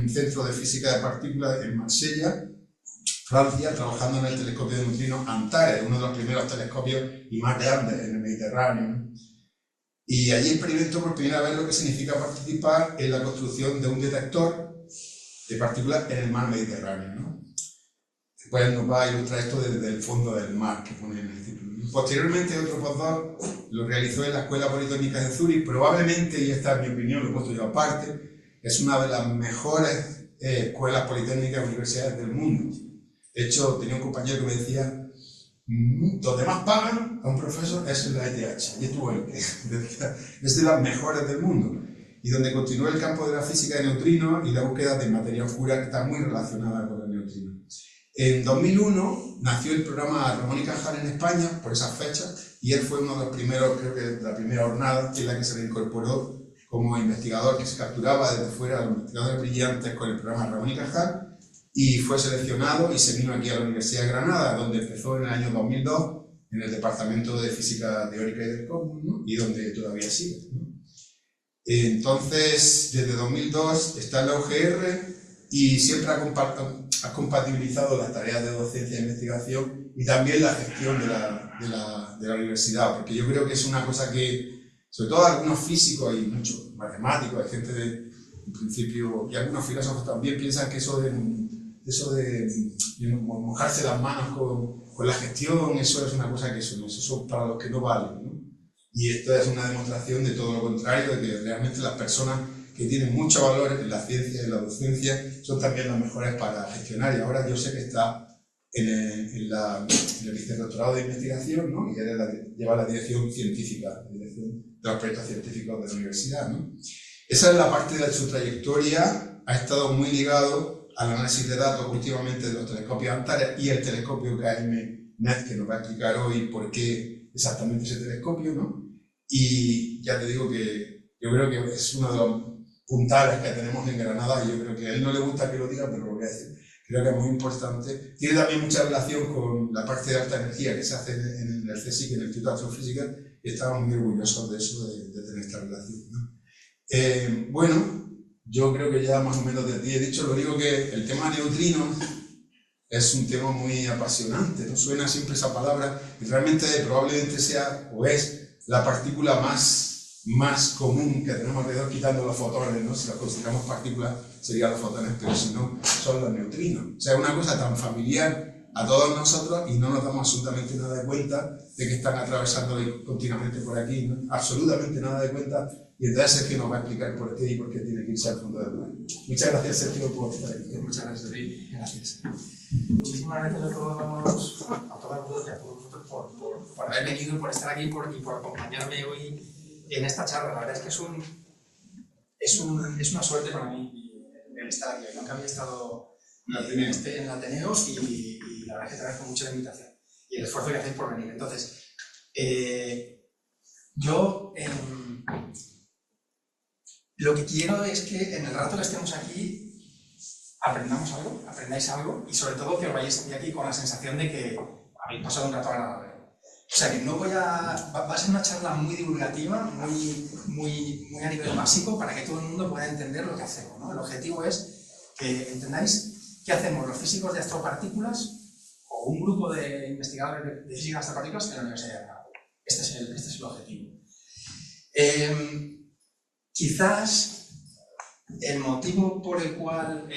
un centro de física de partículas en Marsella, Francia, trabajando en el telescopio de neutrinos Antares, uno de los primeros telescopios y más grandes en el Mediterráneo. Y allí experimentó por primera vez lo que significa participar en la construcción de un detector de partículas en el mar Mediterráneo, ¿no? Después nos va a ilustrar esto desde el fondo del mar, que pone en el título. Posteriormente, otro postdoc lo realizó en la Escuela Politécnica de Zúrich. Probablemente, y esta es mi opinión, lo he puesto yo aparte, es una de las mejores escuelas politécnicas y universidades del mundo. De hecho, tenía un compañero que me decía, donde más pagan a un profesor es en la ETH, y estuvo él, es de las mejores del mundo, y donde continúa el campo de la física de neutrinos y la búsqueda de materia oscura que está muy relacionada con el neutrino. En 2001 nació el programa Ramón y Cajal en España, por esas fechas, y él fue uno de los primeros, creo que la primera jornada en la que se le incorporó como investigador, que se capturaba desde fuera a los investigadores brillantes con el programa Ramón y Cajal, y fue seleccionado y se vino aquí a la Universidad de Granada, donde empezó en el año 2002 en el Departamento de Física Teórica y del Cosmos, ¿no? Y donde todavía sigue, ¿no? Entonces, desde 2002 está en la UGR y siempre ha compatibilizado las tareas de docencia e investigación y también la gestión de la universidad, porque yo creo que es una cosa que, sobre todo algunos físicos y muchos matemáticos, hay gente en principio, y algunos filósofos también piensan que eso de mojarse las manos con la gestión, eso es una cosa que eso para los que no vale, ¿no? Y esto es una demostración de todo lo contrario, de que realmente las personas que tienen mucho valor en la ciencia y en la docencia son también las mejores para gestionar. Y ahora yo sé que está en el vicedoctorado de investigación, ¿no? Y lleva la dirección científica, la dirección de los proyectos científicos de la universidad, ¿no? Esa es la parte de su trayectoria. Ha estado muy ligado al análisis de datos últimamente de los telescopios Antares y el telescopio KM-NET, que nos va a explicar hoy por qué exactamente ese telescopio, ¿no? Y ya te digo que yo creo que es uno de los puntales que tenemos en Granada, y yo creo que a él no le gusta que lo diga, pero lo voy a decir. Creo que es muy importante. Tiene también mucha relación con la parte de alta energía que se hace en el CSIC, en el Instituto de Astrofísica, y estamos muy orgullosos de eso, de tener esta relación, ¿no? Bueno, yo creo que ya más o menos de ti he dicho. Lo único que el tema neutrinos es un tema muy apasionante, ¿no? Suena siempre esa palabra y realmente probablemente sea o es la partícula más común que tenemos alrededor, quitando los fotones, ¿no? Si los consideramos partículas serían los fotones, pero si no, son los neutrinos. O sea, es una cosa tan familiar a todos nosotros y no nos damos absolutamente nada de cuenta de que están atravesando continuamente por aquí, ¿no? Absolutamente nada de cuenta, y entonces Sergio nos va a explicar por qué y por qué tiene que irse al fondo del mar. Muchas gracias, Sergio, por estar aquí. Muchas gracias a ti. Gracias. Muchísimas gracias a todos vosotros por haber venido, por estar aquí y por acompañarme hoy en esta charla. La verdad es que es una suerte para mí el estar aquí. Nunca había estado en el Ateneo y la verdad es que te agradezco mucho la invitación y el esfuerzo que hacéis por venir. Entonces, yo lo que quiero es que en el rato que estemos aquí aprendáis algo y sobre todo que os vayáis de aquí con la sensación de que habéis pasado un rato agradable. O sea que no va a ser una charla muy divulgativa, muy a nivel básico para que todo el mundo pueda entender lo que hacemos, ¿no? El objetivo es que entendáis qué hacemos los físicos de astropartículas o un grupo de investigadores de física de astropartículas en la Universidad de Granada. Este es el objetivo. Quizás el motivo por el cual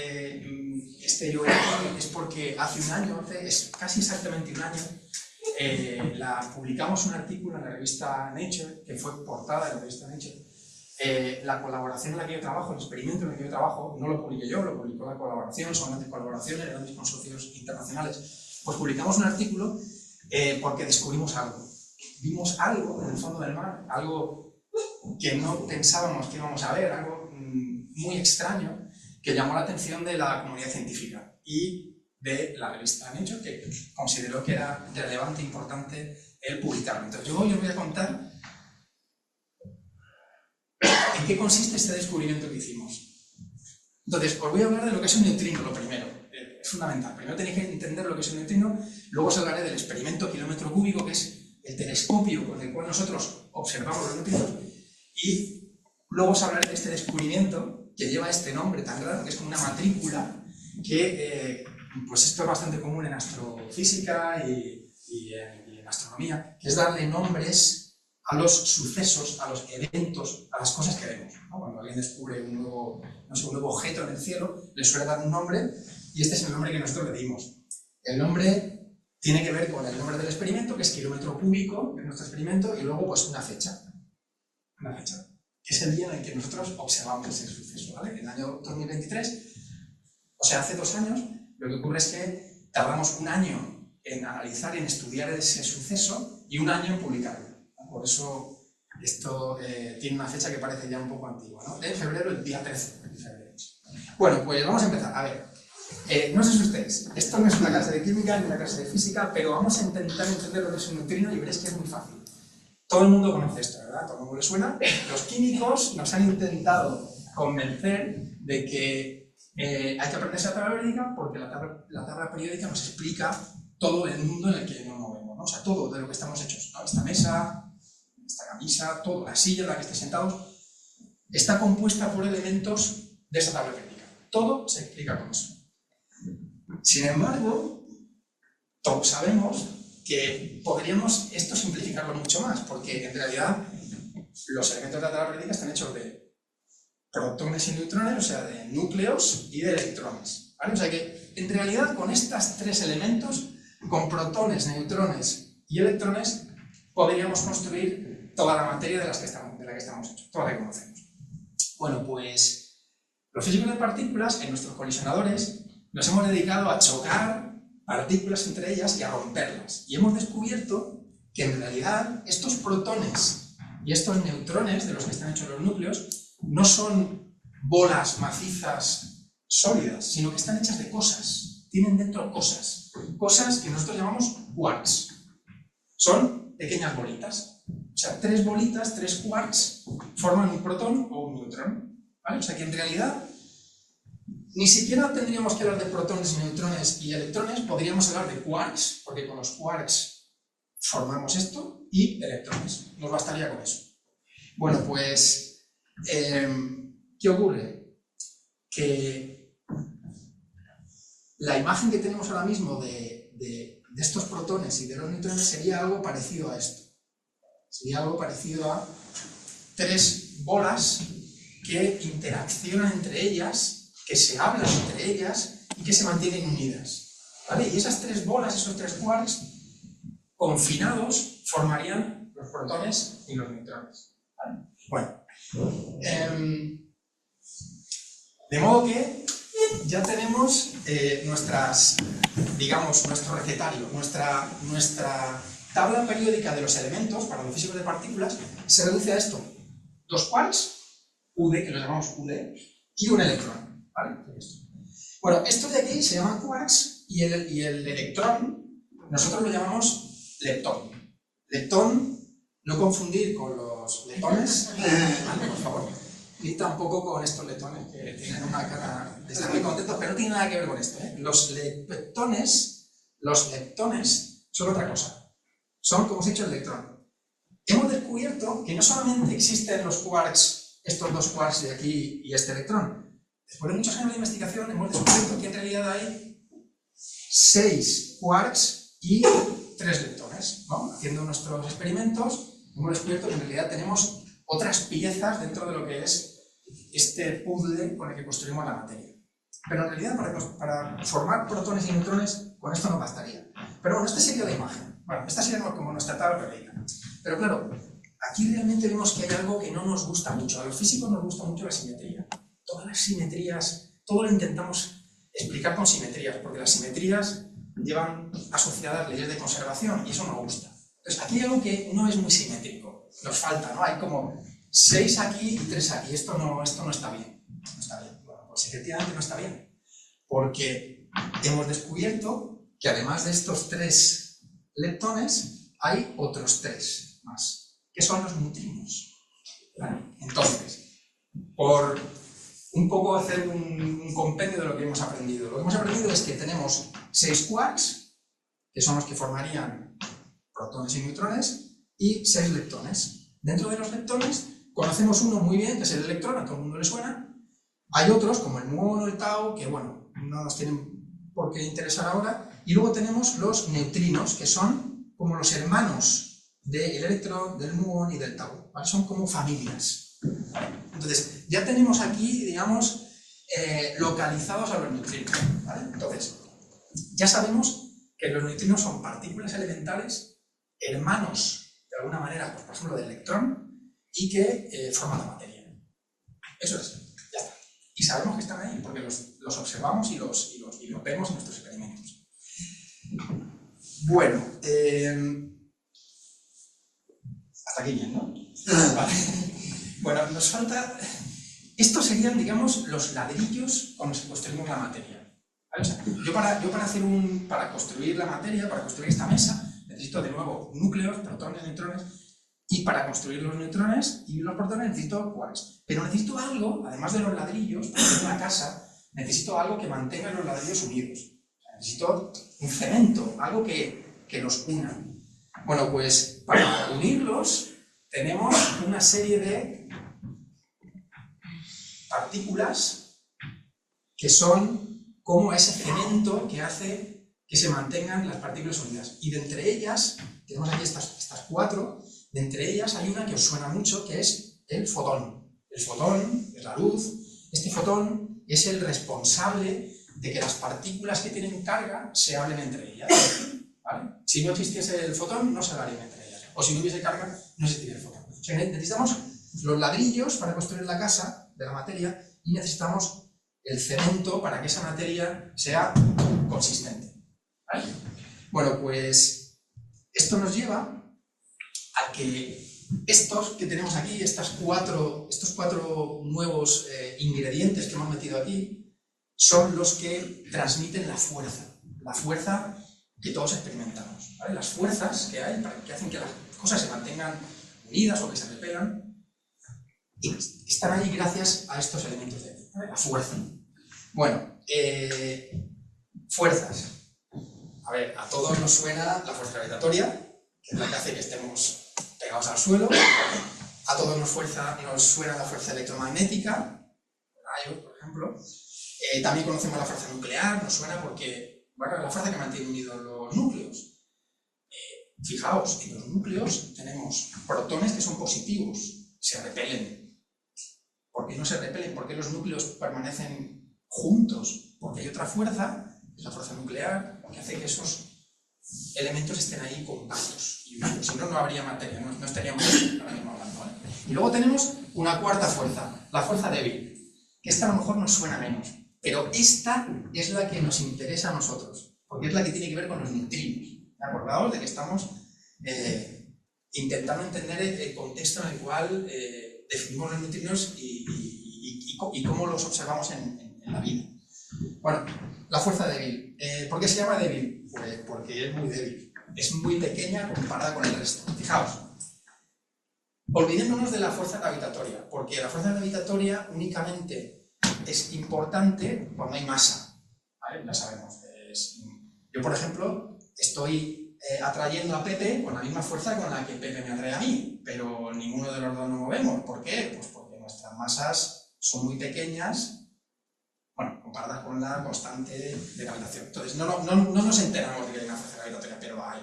esté yo aquí es porque hace un año, es casi exactamente un año, publicamos un artículo en la revista Nature, que fue portada de la revista Nature. La colaboración en la que yo trabajo, el experimento en el que yo trabajo, no lo publiqué yo, lo publicó la colaboración, son grandes colaboraciones, grandes consorcios internacionales. Pues publicamos un artículo porque descubrimos algo. Vimos algo en el fondo del mar, algo que no pensábamos que íbamos a ver, algo muy extraño, que llamó la atención de la comunidad científica y de la revista Nature, que consideró que era relevante e importante el publicarlo. Entonces yo hoy os voy a contar en qué consiste este descubrimiento que hicimos. Entonces os voy a hablar de lo que es un neutrino, lo primero. Es fundamental. Primero tenéis que entender lo que es un neutrino, luego os hablaré del experimento kilómetro cúbico, que es el telescopio con el cual nosotros observamos los neutrinos, y luego os hablaré de este descubrimiento que lleva este nombre tan raro, que es como una matrícula, que pues esto es bastante común en astrofísica y en astronomía, que es darle nombres a los sucesos, a los eventos, a las cosas que vemos, ¿no? Cuando alguien descubre un nuevo objeto en el cielo, le suele dar un nombre, y este es el nombre que nosotros le dimos. El nombre tiene que ver con el nombre del experimento, que es kilómetro cúbico de nuestro experimento, y luego pues una fecha, que es el día en el que nosotros observamos ese suceso, ¿vale? En el año 2023, o sea, hace 2 años, lo que ocurre es que tardamos 1 año en analizar y en estudiar ese suceso y 1 año en publicarlo. Por eso esto tiene una fecha que parece ya un poco antigua, ¿no? En febrero, el día 13 de febrero. Bueno, pues vamos a empezar. A ver, no sé si ustedes, esto no es una clase de química ni una clase de física, pero vamos a intentar entender lo que es un neutrino y veréis que es muy fácil. Todo el mundo conoce esto, ¿verdad? Todo el mundo le suena. Los químicos nos han intentado convencer de que hay que aprenderse la tabla periódica porque la tabla periódica nos explica todo el mundo en el que nos movemos, ¿no? O sea, todo de lo que estamos hechos, ¿no? Esta mesa, esta camisa, todo, la silla en la que estés sentados, está compuesta por elementos de esa tabla periódica. Todo se explica con eso. Sin embargo, todos sabemos que podríamos esto simplificarlo mucho más, porque en realidad los elementos de la tabla periódica están hechos de protones y neutrones, o sea, de núcleos y de electrones, ¿vale? O sea que, en realidad, con estos 3 elementos, con protones, neutrones y electrones, podríamos construir toda la materia de la que estamos hechos, toda la que conocemos. Bueno, pues los físicos de partículas, en nuestros colisionadores, nos hemos dedicado a chocar partículas entre ellas y a romperlas. Y hemos descubierto que en realidad estos protones y estos neutrones de los que están hechos los núcleos no son bolas macizas sólidas, sino que están hechas de cosas. Tienen dentro cosas que nosotros llamamos quarks. Son pequeñas bolitas. O sea, 3 bolitas, 3 quarks, forman un protón o un neutrón, ¿vale? O sea que en realidad ni siquiera tendríamos que hablar de protones, neutrones y electrones, podríamos hablar de quarks, porque con los quarks formamos esto, y electrones. Nos bastaría con eso. Bueno, pues, ¿qué ocurre? Que la imagen que tenemos ahora mismo de estos protones y de los neutrones sería algo parecido a esto. Sería algo parecido a 3 bolas que interaccionan entre ellas, que se hablan entre ellas y que se mantienen unidas, ¿vale? Y esas 3 bolas, esos 3 quarks, confinados, formarían los protones y los neutrones, ¿vale? Bueno, de modo que ya tenemos nuestro recetario, nuestra tabla periódica de los elementos para los físicos de partículas se reduce a esto: 2 quarks, UD, que lo llamamos UD, y un electrón, ¿vale? Bueno, estos de aquí se llaman quarks y el electrón nosotros lo llamamos leptón. Leptón, no confundir con los leptones, ¿vale? Por favor, ni tampoco con estos leptones que tienen una cara de estar muy contentos, pero no tiene nada que ver con esto, ¿eh? Los leptones son otra cosa. Son, como os he dicho, el electrón. Hemos descubierto que no solamente existen los quarks, estos 2 quarks de aquí y este electrón. Después de muchos años de investigación hemos descubierto que en realidad hay 6 quarks y 3 leptones, ¿no? Haciendo nuestros experimentos hemos descubierto que en realidad tenemos otras piezas dentro de lo que es este puzzle con el que construimos la materia. Pero en realidad para formar protones y neutrones con esto no bastaría. Pero bueno, esta sería la imagen. Bueno, esta sería como nuestra tabla periódica. Pero claro, aquí realmente vemos que hay algo que no nos gusta mucho. A los físicos nos gusta mucho la simetría. Todas las simetrías, todo lo intentamos explicar con simetrías, porque las simetrías llevan asociadas leyes de conservación y eso nos gusta. Entonces, aquí hay algo que no es muy simétrico. Nos falta, ¿no? Hay como 6 aquí y 3 aquí. Esto no está bien. No está bien. Bueno, pues efectivamente no está bien. Porque hemos descubierto que además de estos 3 leptones, hay otros 3 más, que son los neutrinos. ¿Vale? Entonces, por un poco hacer un compendio de lo que hemos aprendido. Lo que hemos aprendido es que tenemos 6 quarks, que son los que formarían protones y neutrones, y 6 leptones. Dentro de los leptones Conocemos uno muy bien, que es el electrón, a todo el mundo le suena. Hay otros, como el muón o el tau, que bueno, no nos tienen por qué interesar ahora. Y luego tenemos los neutrinos, que son como los hermanos del electrón, del muón y del tau, ¿vale? Son como familias. Entonces, ya tenemos aquí, digamos, localizados a los neutrinos, ¿vale? Entonces, ya sabemos que los neutrinos son partículas elementales, hermanos, de alguna manera, pues, por ejemplo, del electrón, y que forman la materia. Eso es, ya está. Y sabemos que están ahí, porque los observamos y los vemos en nuestros experimentos. Bueno, hasta aquí bien, ¿no? Vale. Bueno, nos falta... Estos serían, digamos, los ladrillos con los que construimos la materia. ¿Vale? O sea, yo para construir la materia, para construir esta mesa, necesito de nuevo núcleos, protones, neutrones, y para construir los neutrones y los protones necesito quarks. Pero necesito algo, además de los ladrillos, para hacer una casa, necesito algo que mantenga los ladrillos unidos. O sea, necesito un cemento, algo que los una. Bueno, pues para unirlos tenemos una serie de partículas que son como ese cemento que hace que se mantengan las partículas unidas. Y de entre ellas, tenemos aquí estas cuatro, de entre ellas hay una que os suena mucho, que es el fotón. El fotón es la luz. Este fotón es el responsable de que las partículas que tienen carga se hablen entre ellas, ¿vale? Si no existiese el fotón, no se hablarían entre ellas. O si no hubiese carga, no existiría el fotón. O sea, necesitamos los ladrillos para construir la casa de la materia y necesitamos el cemento para que esa materia sea consistente, ¿vale? Bueno, pues esto nos lleva a que estos que tenemos aquí, estos cuatro nuevos ingredientes que hemos metido aquí, son los que transmiten la fuerza que todos experimentamos, ¿vale? Las fuerzas que hay, que hacen que las cosas se mantengan unidas o que se repelan, y están ahí gracias a estos elementos de aquí, ¿vale? La fuerza. Bueno, fuerzas. A ver, a todos nos suena la fuerza gravitatoria, que es la que hace que estemos pegados al suelo. A todos nos suena la fuerza electromagnética, por ejemplo. También conocemos la fuerza nuclear, nos suena porque, bueno, es la fuerza que mantiene unidos los núcleos. Fijaos, en los núcleos tenemos protones que son positivos, se repelen. ¿Por qué no se repelen? ¿Por qué los núcleos permanecen juntos? Porque hay otra fuerza, que es la fuerza nuclear, que hace que esos elementos estén ahí compactos y unidos. Si no, no habría materia, no estaríamos ahora mismo hablando, ¿vale? Y luego tenemos una cuarta fuerza, la fuerza débil, que esta a lo mejor nos suena menos, pero esta es la que nos interesa a nosotros, porque es la que tiene que ver con los neutrinos. Acordaos de que estamos intentando entender el contexto en el cual definimos los neutrinos y cómo los observamos en la vida. Bueno, la fuerza débil. ¿Por qué se llama débil? Pues porque es muy débil. Es muy pequeña comparada con el resto. Fijaos. Olvidémonos de la fuerza gravitatoria, porque la fuerza gravitatoria únicamente es importante cuando hay masa, ¿vale? Ya sabemos. Yo, por ejemplo, estoy atrayendo a Pepe con la misma fuerza con la que Pepe me atrae a mí, pero ninguno de los dos nos movemos. ¿Por qué? Pues porque nuestras masas son muy pequeñas, bueno, comparadas con la constante de gravitación. Entonces, no nos enteramos de que hay una fuerza gravitatoria, pero hay.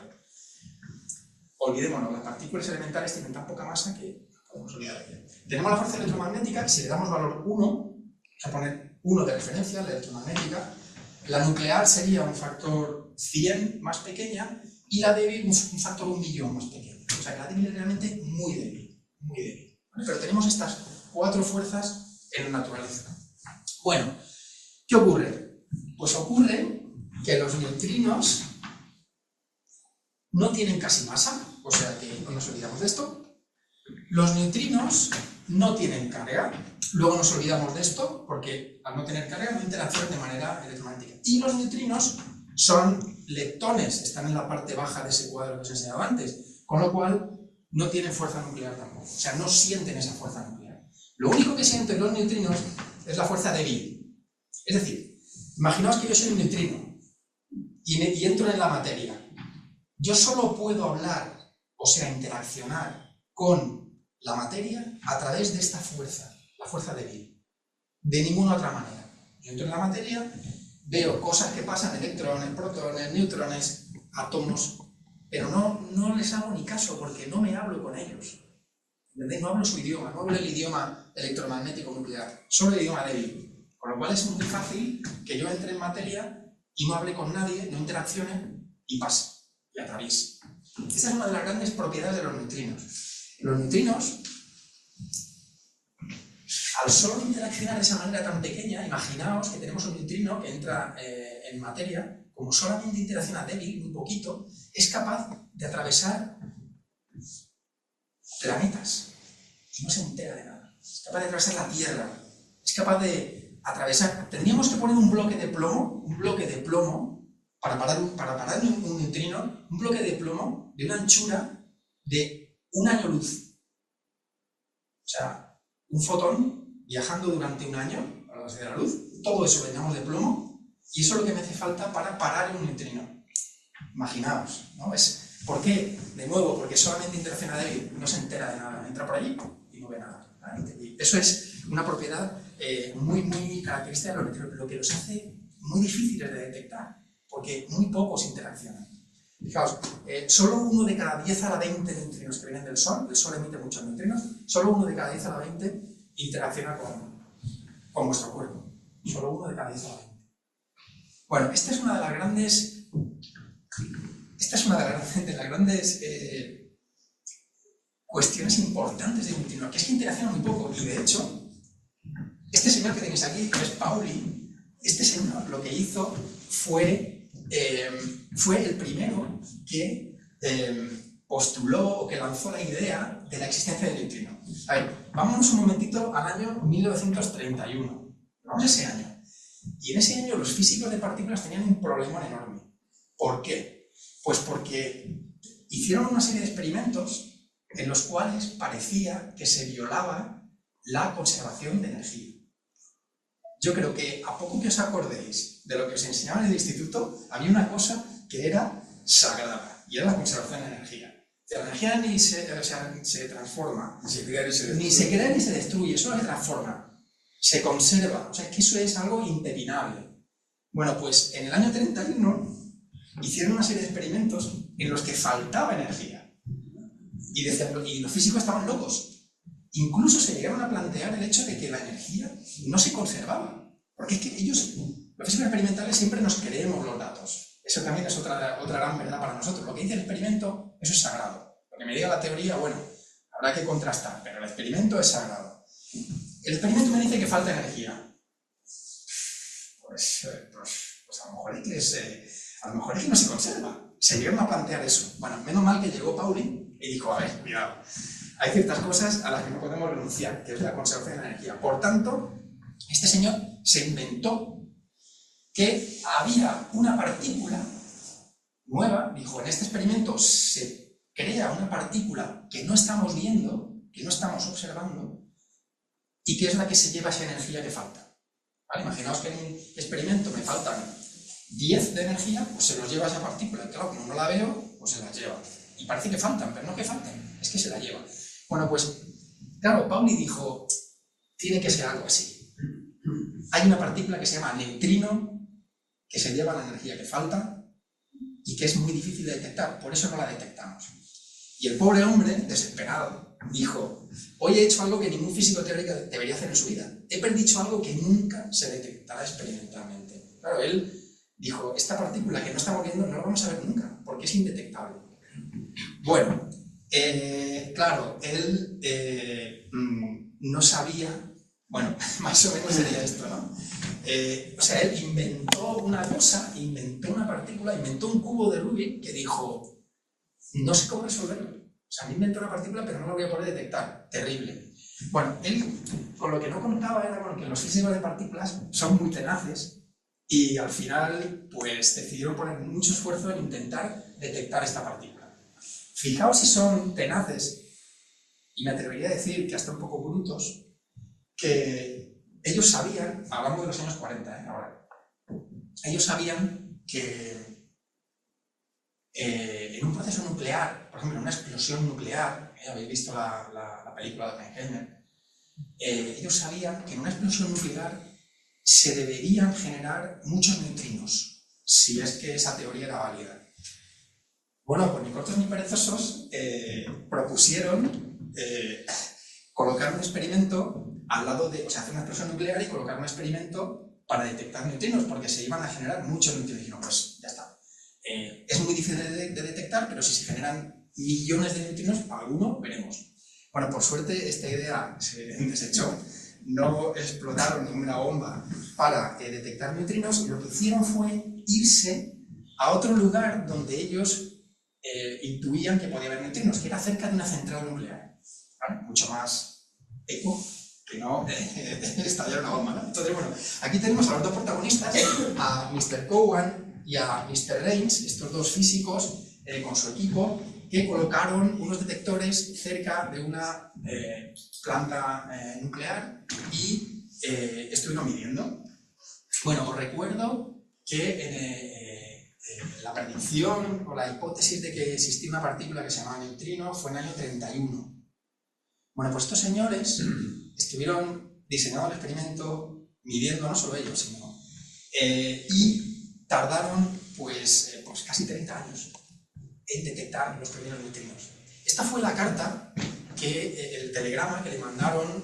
Olvidémonos, las partículas elementales tienen tan poca masa que podemos olvidar aquí. Tenemos la fuerza electromagnética, si le damos valor 1, vamos a poner 1 de referencia, la electromagnética. La nuclear sería un factor 100 más pequeña y la débil un factor 1.000.000 más pequeño. O sea que la débil es realmente muy débil, muy débil. ¿Vale? Pero tenemos estas 4 fuerzas en la naturaleza. Bueno, ¿qué ocurre? Pues ocurre que los neutrinos no tienen casi masa, o sea que no nos olvidamos de esto. Los neutrinos no tienen carga, luego nos olvidamos de esto porque al no tener carga no interaccionan de manera electromagnética. Y los neutrinos son leptones, están en la parte baja de ese cuadro que os he enseñado antes, con lo cual no tienen fuerza nuclear tampoco, o sea, no sienten esa fuerza nuclear. Lo único que sienten los neutrinos es la fuerza débil. Es decir, imaginaos que yo soy un neutrino y entro en la materia. Yo solo puedo hablar, o sea, interaccionar con la materia a través de esta fuerza, la fuerza débil. De ninguna otra manera. Yo entro en la materia, veo cosas que pasan, electrones, protones, neutrones, átomos, pero no les hago ni caso porque no me hablo con ellos. ¿Entendéis? No hablo su idioma, no hablo el idioma electromagnético nuclear, solo el idioma débil. Con lo cual es muy fácil que yo entre en materia y no hable con nadie, no interaccione y pase, y atraviese. Esa es una de las grandes propiedades de los neutrinos. Los neutrinos, al solo interaccionar de esa manera tan pequeña, imaginaos que tenemos un neutrino que entra en materia, como solamente interacciona débil, muy poquito, es capaz de atravesar planetas y no se entera de nada. Es capaz de atravesar la Tierra, es capaz de atravesar... Tendríamos que poner un bloque de plomo, para parar un neutrino, un bloque de plomo de una anchura de 1 año luz. O sea, un fotón viajando durante 1 año a la velocidad de la luz, todo eso lo llenamos de plomo, y eso es lo que me hace falta para parar un neutrino. Imaginaos, ¿no? ¿Por qué? De nuevo, porque solamente interacciona débil, no se entera de nada, entra por allí y no ve nada. Y eso es una propiedad muy característica de los neutrinos, lo que los hace muy difíciles de detectar, porque muy pocos interaccionan. Fijaos, solo 1 de cada 10 a la 20 neutrinos que vienen del Sol emite muchos neutrinos, solo 1 de cada 10 a la 20 interacciona con vuestro cuerpo. Solo 1 de cada 10 a la 20. Bueno, esta es una de las grandes cuestiones importantes de neutrinos, que es que interacciona muy poco. Y de hecho, este señor que tenéis aquí, que es Pauli, este señor lo que hizo fue el primero que postuló o que lanzó la idea de la existencia del neutrino. A ver, vámonos un momentito al año 1931. Vamos a ese año. Y en ese año los físicos de partículas tenían un problema enorme. ¿Por qué? Pues porque hicieron una serie de experimentos en los cuales parecía que se violaba la conservación de energía. Yo creo que a poco que os acordéis de lo que os enseñaban en el instituto, había una cosa que era sagrada, y era la conservación de energía. La energía ni se transforma, ni se crea ni se destruye, solo se transforma. Se conserva, o sea, es que eso es algo impepinable. Bueno, pues en el año 31 hicieron una serie de experimentos en los que faltaba energía. Y los físicos estaban locos. Incluso se llegaron a plantear el hecho de que la energía no se conservaba. Porque es que ellos, los físicos experimentales, siempre nos creemos los datos. Eso también es otra gran verdad para nosotros. Lo que dice el experimento, eso es sagrado. Lo que me diga la teoría, bueno, habrá que contrastar, pero el experimento es sagrado. El experimento me dice que falta energía. Pues a lo mejor es que no se conserva. Se llegaron a plantear eso. Bueno, menos mal que llegó Pauli y dijo, a ver, cuidado, hay ciertas cosas a las que no podemos renunciar, que es la conservación de la energía. Por tanto, este señor se inventó que había una partícula nueva. Dijo, en este experimento se crea una partícula que no estamos viendo, que no estamos observando, y que es la que se lleva esa energía que falta. ¿Vale? Imaginaos que en un experimento me faltan 10 de energía, pues se los lleva esa partícula. Y claro, como no la veo, pues se las lleva. Y parece que faltan, pero no que faltan, es que se la lleva. Bueno, pues, claro, Pauli dijo, tiene que ser algo así. Hay una partícula que se llama neutrino, que se lleva la energía que falta y que es muy difícil de detectar, por eso no la detectamos. Y el pobre hombre, desesperado, dijo, hoy he hecho algo que ningún físico teórico debería hacer en su vida. He predicho algo que nunca se detectará experimentalmente. Claro, él dijo, esta partícula que no estamos viendo no la vamos a ver nunca, porque es indetectable. Bueno, claro, él no sabía, bueno, más o menos sería esto, ¿no? O sea, él inventó una cosa, inventó una partícula, inventó un cubo de Rubik que dijo, no sé cómo resolverlo. O sea, me inventó una partícula, pero no la voy a poder detectar. Terrible. Bueno, él con lo que no contaba era con que los físicos de partículas son muy tenaces y al final, pues, decidieron poner mucho esfuerzo en intentar detectar esta partícula. Fijaos si son tenaces, y me atrevería a decir que hasta un poco brutos, que ellos sabían, hablamos de los años 40, ahora, ellos sabían que en un proceso nuclear, por ejemplo, en una explosión nuclear, habéis visto la película de Oppenheimer, ellos sabían que en una explosión nuclear se deberían generar muchos neutrinos, si es que esa teoría era válida. Bueno, pues ni cortos ni perezosos propusieron colocar un experimento al lado de, o sea, hacer una explosión nuclear y colocar un experimento para detectar neutrinos, porque se iban a generar muchos neutrinos. Y no, pues ya está. Es muy difícil de detectar, pero si se generan millones de neutrinos, alguno veremos. Bueno, por suerte esta idea se desechó, no explotaron ninguna bomba para detectar neutrinos, y lo que hicieron fue irse a otro lugar donde ellos intuían que podía haber neutrinos, que era cerca de una central nuclear, ¿vale? Mucho más eco que no estallar una bomba, ¿no? Entonces, bueno, aquí tenemos a los dos protagonistas, a Mr. Cowan y a Mr. Rains, estos dos físicos con su equipo, que colocaron unos detectores cerca de una planta nuclear y estuvieron midiendo. Bueno, os recuerdo que la predicción o la hipótesis de que existía una partícula que se llamaba neutrino fue en el año 31. Bueno, pues estos señores estuvieron diseñando el experimento, midiendo, no solo ellos, sino y tardaron pues casi 30 años en detectar los primeros neutrinos. Esta fue la carta el telegrama que le mandaron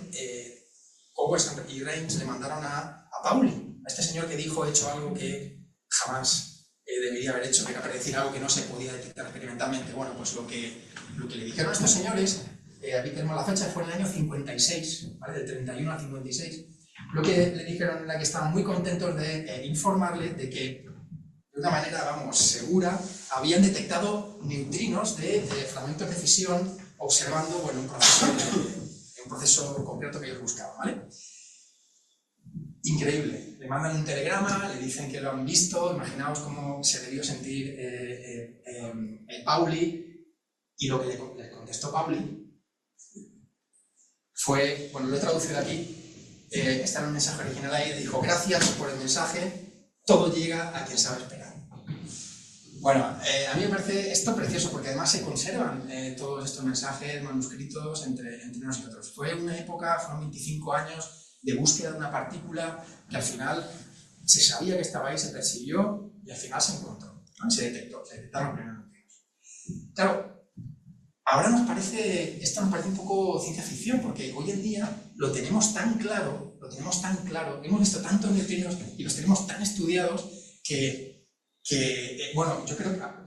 Cowan y Rains le mandaron a Pauli, a este señor que dijo: he hecho algo que jamás debería haber hecho, que era predecir algo que no se podía detectar experimentalmente. Bueno, pues lo que le dijeron a estos señores, aquí tenemos la fecha, fue en el año 56, ¿vale? Del 31 al 56. Lo que le dijeron era que estaban muy contentos de informarle de que, de una manera, vamos, segura, habían detectado neutrinos de fragmentos de fisión observando, bueno, un proceso concreto que ellos buscaban, ¿vale? Increíble. Le mandan un telegrama, le dicen que lo han visto, imaginaos cómo se debió sentir Pauli, y lo que le contestó Pauli fue, bueno, lo he traducido aquí, está en el mensaje original ahí, le dijo: gracias por el mensaje, todo llega a quien sabe esperar. Bueno, a mí me parece esto precioso, porque además se conservan todos estos mensajes manuscritos entre unos y otros. Fue una época, fueron 25 años de búsqueda de una partícula que al final se sabía que estaba ahí, se persiguió y al final se encontró, ¿no? Se detectaron los primeros neutrinos. Claro, ahora esto nos parece un poco ciencia ficción, porque hoy en día lo tenemos tan claro, hemos visto tantos neutrinos y los tenemos tan estudiados que bueno, yo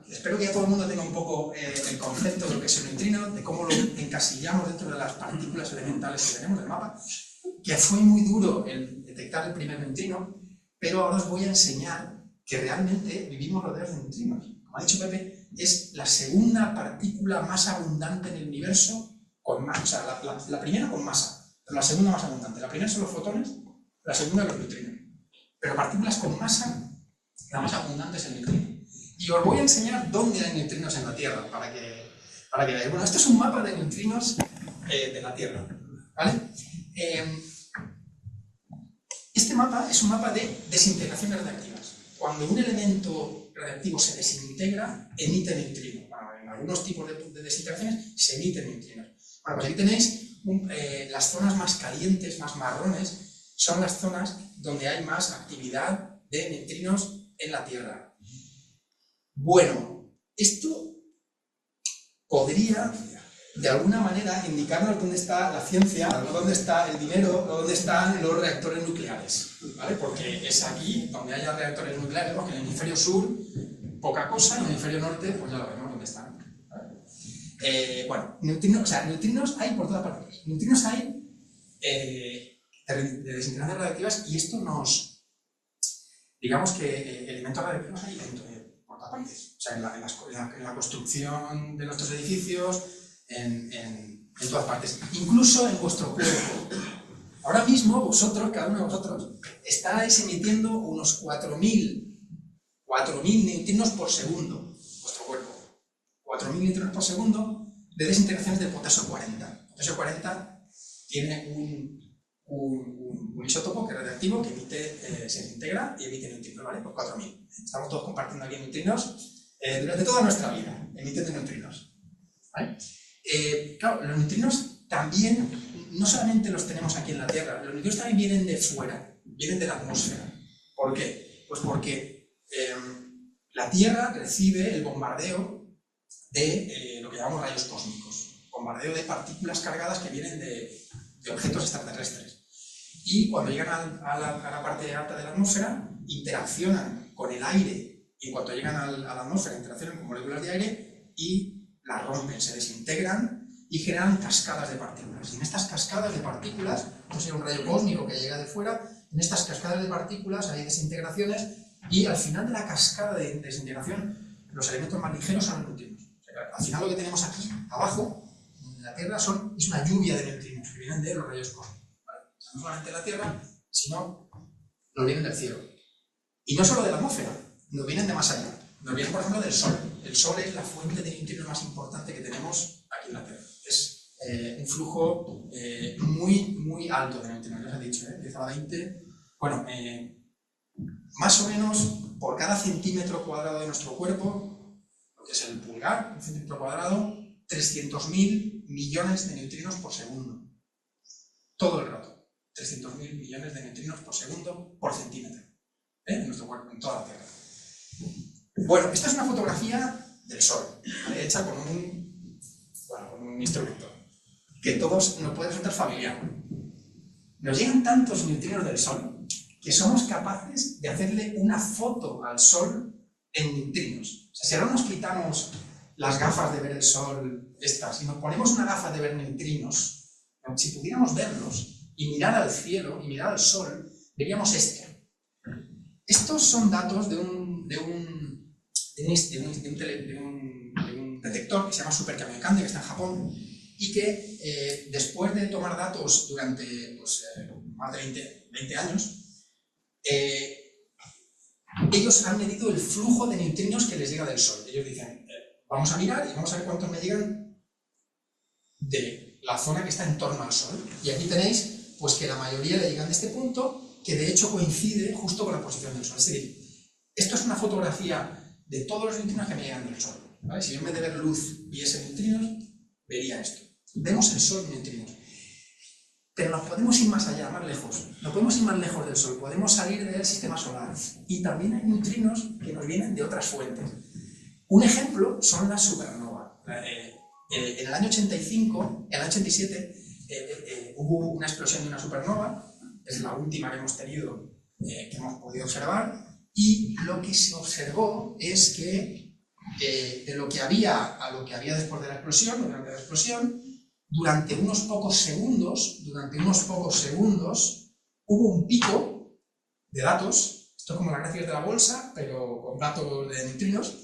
espero que ya todo el mundo tenga un poco el concepto de lo que es el neutrino, de cómo lo encasillamos dentro de las partículas elementales que tenemos del mapa, que fue muy duro el detectar el primer neutrino, pero ahora os voy a enseñar que realmente vivimos rodeados de neutrinos. Como ha dicho Pepe, es la segunda partícula más abundante en el universo con masa, o sea, la primera con masa, pero la segunda más abundante. La primera son los fotones, la segunda los neutrinos. Pero partículas con masa, la más abundante es el neutrino. Y os voy a enseñar dónde hay neutrinos en la Tierra, para que veáis. Bueno, esto es un mapa de neutrinos de la Tierra, ¿vale? Este mapa es un mapa de desintegraciones radiactivas. Cuando un elemento radiactivo se desintegra, emite neutrinos. Bueno, en algunos tipos de desintegraciones se emiten neutrinos. Bueno, pues aquí tenéis las zonas más calientes, más marrones, son las zonas donde hay más actividad de neutrinos en la Tierra. Bueno, esto podría, de alguna manera, indicarnos dónde está la ciencia, dónde está el dinero, dónde están los reactores nucleares, ¿vale? Porque es aquí donde haya reactores nucleares, porque en el hemisferio sur, poca cosa, y en el hemisferio norte, pues ya lo vemos dónde están, ¿vale? Bueno, neutrinos hay por todas partes. Neutrinos hay de desintegraciones radiactivas, y esto digamos que elementos radiactivos hay por todas partes. O sea, en la construcción de nuestros edificios, en todas partes, incluso en vuestro cuerpo. Ahora mismo vosotros, cada uno de vosotros, estáis emitiendo unos 4.000 neutrinos por segundo, vuestro cuerpo. 4.000 neutrinos por segundo de desintegraciones del potasio 40. El potasio 40 tiene un isótopo que es radiactivo, que se desintegra y emite neutrinos, ¿vale? Por 4.000. Estamos todos compartiendo aquí neutrinos durante toda nuestra vida, emitiendo neutrinos, ¿vale? Claro, los neutrinos también, no solamente los tenemos aquí en la Tierra, los neutrinos también vienen de fuera, vienen de la atmósfera. ¿Por qué? Pues porque la Tierra recibe el bombardeo de lo que llamamos rayos cósmicos, bombardeo de partículas cargadas que vienen de objetos extraterrestres. Y cuando llegan a la parte alta de la atmósfera, interaccionan con el aire, y en cuanto llegan a la atmósfera, interaccionan con moléculas de aire y las rompen, se desintegran y generan cascadas de partículas. Y en estas cascadas de partículas, esto sería un rayo cósmico que llega de fuera, en estas cascadas de partículas hay desintegraciones y al final de la cascada de desintegración, los elementos más ligeros son los neutrinos. O sea, al final lo que tenemos aquí, abajo, en la Tierra, es una lluvia de neutrinos que vienen de los rayos cósmicos. No solamente de la Tierra, sino nos vienen del cielo. Y no solo de la atmósfera, nos vienen de más allá. Nos vienen, por ejemplo, del Sol. El Sol es la fuente de neutrinos más importante que tenemos aquí en la Tierra. Es un flujo muy alto de neutrinos, ya os he dicho, 10 a la 20. Bueno, más o menos por cada centímetro cuadrado de nuestro cuerpo, lo que es el pulgar, un centímetro cuadrado, 300.000 millones de neutrinos por segundo. Todo el rato. 300.000 millones de neutrinos por segundo por centímetro en nuestro cuerpo, en toda la Tierra. Bueno, esta es una fotografía del Sol, ¿vale? Hecha con un instrumento que todos nos puede resultar familiar. Nos llegan tantos neutrinos del Sol que somos capaces de hacerle una foto al Sol en neutrinos. O sea, si ahora nos quitamos las gafas de ver el Sol, estas, y nos ponemos una gafa de ver neutrinos, si pudiéramos verlos, y mirar al cielo, y mirar al Sol, veríamos esto. Estos son datos de un detector que se llama Super Kamiokande, que está en Japón, y que después de tomar datos durante más de 20 años, ellos han medido el flujo de neutrinos que les llega del Sol. Ellos dicen, vamos a mirar y vamos a ver cuántos me llegan de la zona que está en torno al Sol. Y aquí tenéis pues que la mayoría le llegan de este punto, que de hecho coincide justo con la posición del Sol. Es decir, esto es una fotografía de todos los neutrinos que me llegan del Sol, ¿vale? Si yo en vez de ver luz viese neutrinos, vería esto. Vemos el Sol en neutrinos. Pero nos podemos ir más allá, más lejos. No podemos ir más lejos del Sol, podemos salir del sistema solar. Y también hay neutrinos que nos vienen de otras fuentes. Un ejemplo son las supernovas. En el año 85, en el año 87, hubo una explosión de una supernova, es la última que hemos tenido, que hemos podido observar, y lo que se observó es que de lo que había a lo que había después de la explosión, durante unos pocos segundos, hubo un pico de datos. Esto es como las gráficas de la bolsa, pero con datos de neutrinos,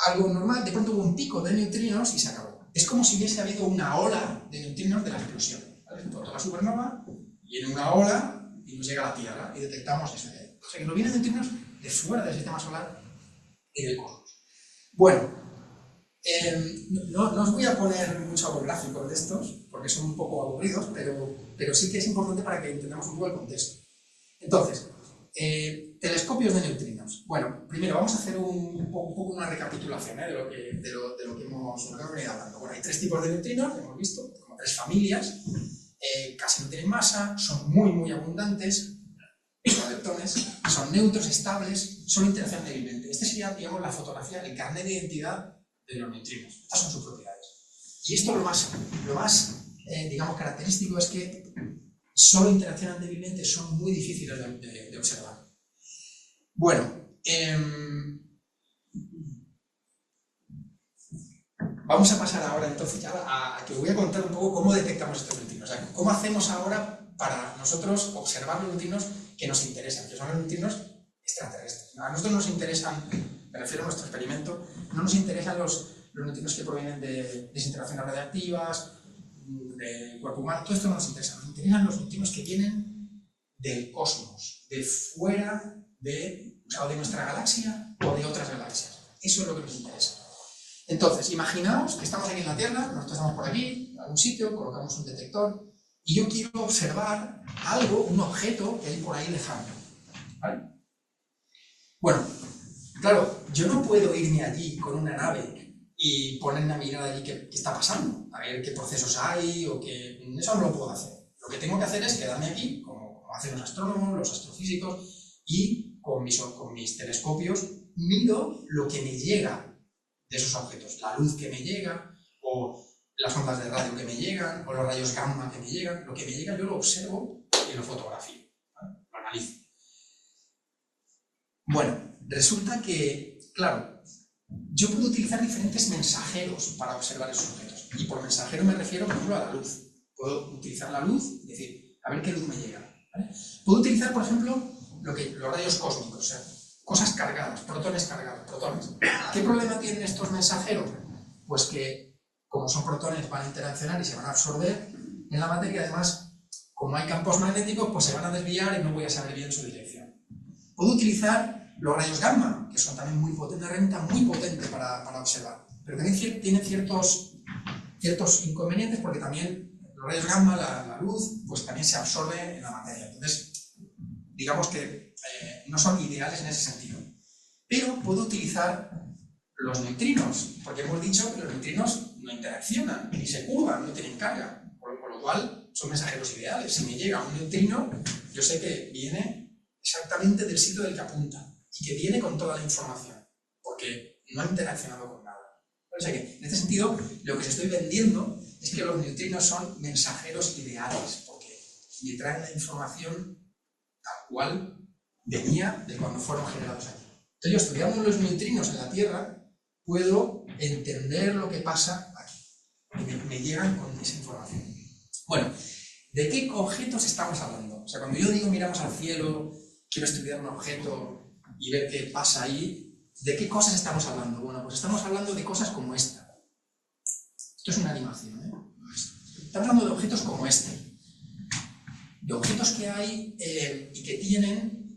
algo normal. De pronto hubo un pico de neutrinos y se acabó. Es como si hubiese habido una ola de neutrinos de la explosión. ¿Vale? Explotó la supernova, viene una ola y nos llega a la Tierra y detectamos eso. O sea que nos vienen neutrinos de fuera del sistema solar y del cosmos. Bueno, no os voy a poner muchos gráficos de estos porque son un poco aburridos, pero sí que es importante para que entendamos un poco el contexto. Entonces, telescopios de neutrinos. Bueno, primero vamos a hacer un poco una recapitulación de lo que hemos venido hablando. Bueno, hay 3 tipos de neutrinos, hemos visto, como 3 familias, casi no tienen masa, son muy abundantes, son leptones, son neutros estables, solo interaccionan débilmente. Este sería, digamos, la fotografía, el carnet de identidad de los neutrinos. Estas son sus propiedades. Y esto lo más digamos, característico es que solo interaccionan débilmente, son muy difíciles de observar. Bueno, vamos a pasar ahora entonces ya a que voy a contar un poco cómo detectamos estos neutrinos. O sea, cómo hacemos ahora para nosotros observar los neutrinos que nos interesan, que son los neutrinos extraterrestres. A nosotros nos interesan, me refiero a nuestro experimento, no nos interesan los neutrinos que provienen de desintegraciones radiactivas, del cuerpo humano, todo esto no nos interesa. Nos interesan los neutrinos que vienen del cosmos, de fuera de nuestra galaxia o de otras galaxias. Eso es lo que nos interesa. Entonces, imaginaos que estamos aquí en la Tierra, nosotros estamos por aquí, en algún sitio, colocamos un detector, y yo quiero observar algo, un objeto que hay por ahí lejano. ¿Vale? Bueno, claro, yo no puedo irme allí con una nave y ponen a mirar allí qué está pasando, a ver qué procesos hay o qué... Eso no lo puedo hacer. Lo que tengo que hacer es quedarme aquí, como hacen los astrónomos, los astrofísicos, y con mis telescopios miro lo que me llega de esos objetos, la luz que me llega, o las ondas de radio que me llegan, o los rayos gamma que me llegan. Lo que me llega yo lo observo y lo fotografío, ¿vale? Lo analizo. Bueno, resulta que, claro, yo puedo utilizar diferentes mensajeros para observar esos objetos. Y por mensajero me refiero, por ejemplo, a la luz. Puedo utilizar la luz y decir, a ver qué luz me llega, ¿vale? Puedo utilizar, por ejemplo, los rayos cósmicos, o sea, cosas cargadas, protones cargados, protones. ¿Qué problema tienen estos mensajeros? Pues que, como son protones, van a interaccionar y se van a absorber en la materia. Además, como hay campos magnéticos, pues se van a desviar y no voy a saber bien su dirección. Puedo utilizar los rayos gamma, que son también muy potentes, una herramienta muy potente para observar. Pero también tienen ciertos inconvenientes, porque también los rayos gamma, la luz, pues también se absorbe en la materia. Entonces, digamos que no son ideales en ese sentido. Pero puedo utilizar los neutrinos, porque hemos dicho que los neutrinos no interaccionan, ni se curvan, no tienen carga, por lo cual son mensajeros ideales. Si me llega un neutrino, yo sé que viene exactamente del sitio del que apunta y que viene con toda la información, porque no ha interaccionado con nada. O sea que, en este sentido, lo que os estoy vendiendo es que los neutrinos son mensajeros ideales, porque me traen la información tal cual venía de cuando fueron generados aquí. Entonces, yo estudiando los neutrinos en la Tierra, puedo entender lo que pasa aquí. Y me llegan con esa información. Bueno, ¿de qué objetos estamos hablando? O sea, cuando yo digo miramos al cielo, quiero estudiar un objeto y ver qué pasa ahí, ¿de qué cosas estamos hablando? Bueno, pues estamos hablando de cosas como esta. Esto es una animación, ¿eh? Estamos hablando de objetos como este. De objetos que hay y que tienen,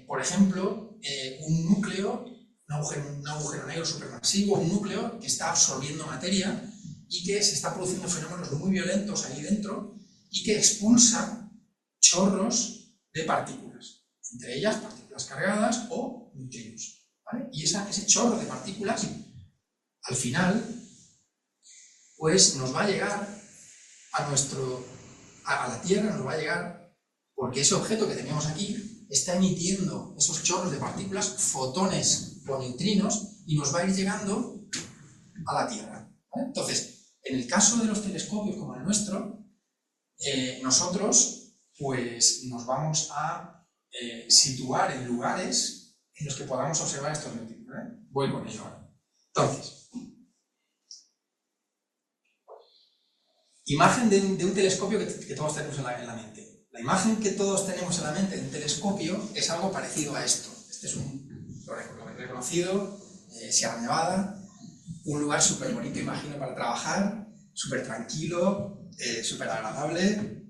por ejemplo, un núcleo, un agujero negro supermasivo, un núcleo que está absorbiendo materia y que se está produciendo fenómenos muy violentos ahí dentro y que expulsa chorros de partículas, entre ellas partículas cargadas o neutrinos, ¿vale? Y ese chorro de partículas, al final, pues nos va a llegar a la Tierra, nos va a llegar porque ese objeto que teníamos aquí está emitiendo esos chorros de partículas, fotones o neutrinos, y nos va a ir llegando a la Tierra, ¿vale? Entonces, en el caso de los telescopios como el nuestro, nosotros pues nos vamos a situar en lugares en los que podamos observar estos neutrinos, ¿vale? Voy con ello ahora. Entonces, imagen de un telescopio que todos tenemos en la mente. La imagen que todos tenemos en la mente de un telescopio es algo parecido a esto. Este es lo reconocido, Sierra Nevada, un lugar súper bonito, imagino, para trabajar, súper tranquilo, súper agradable.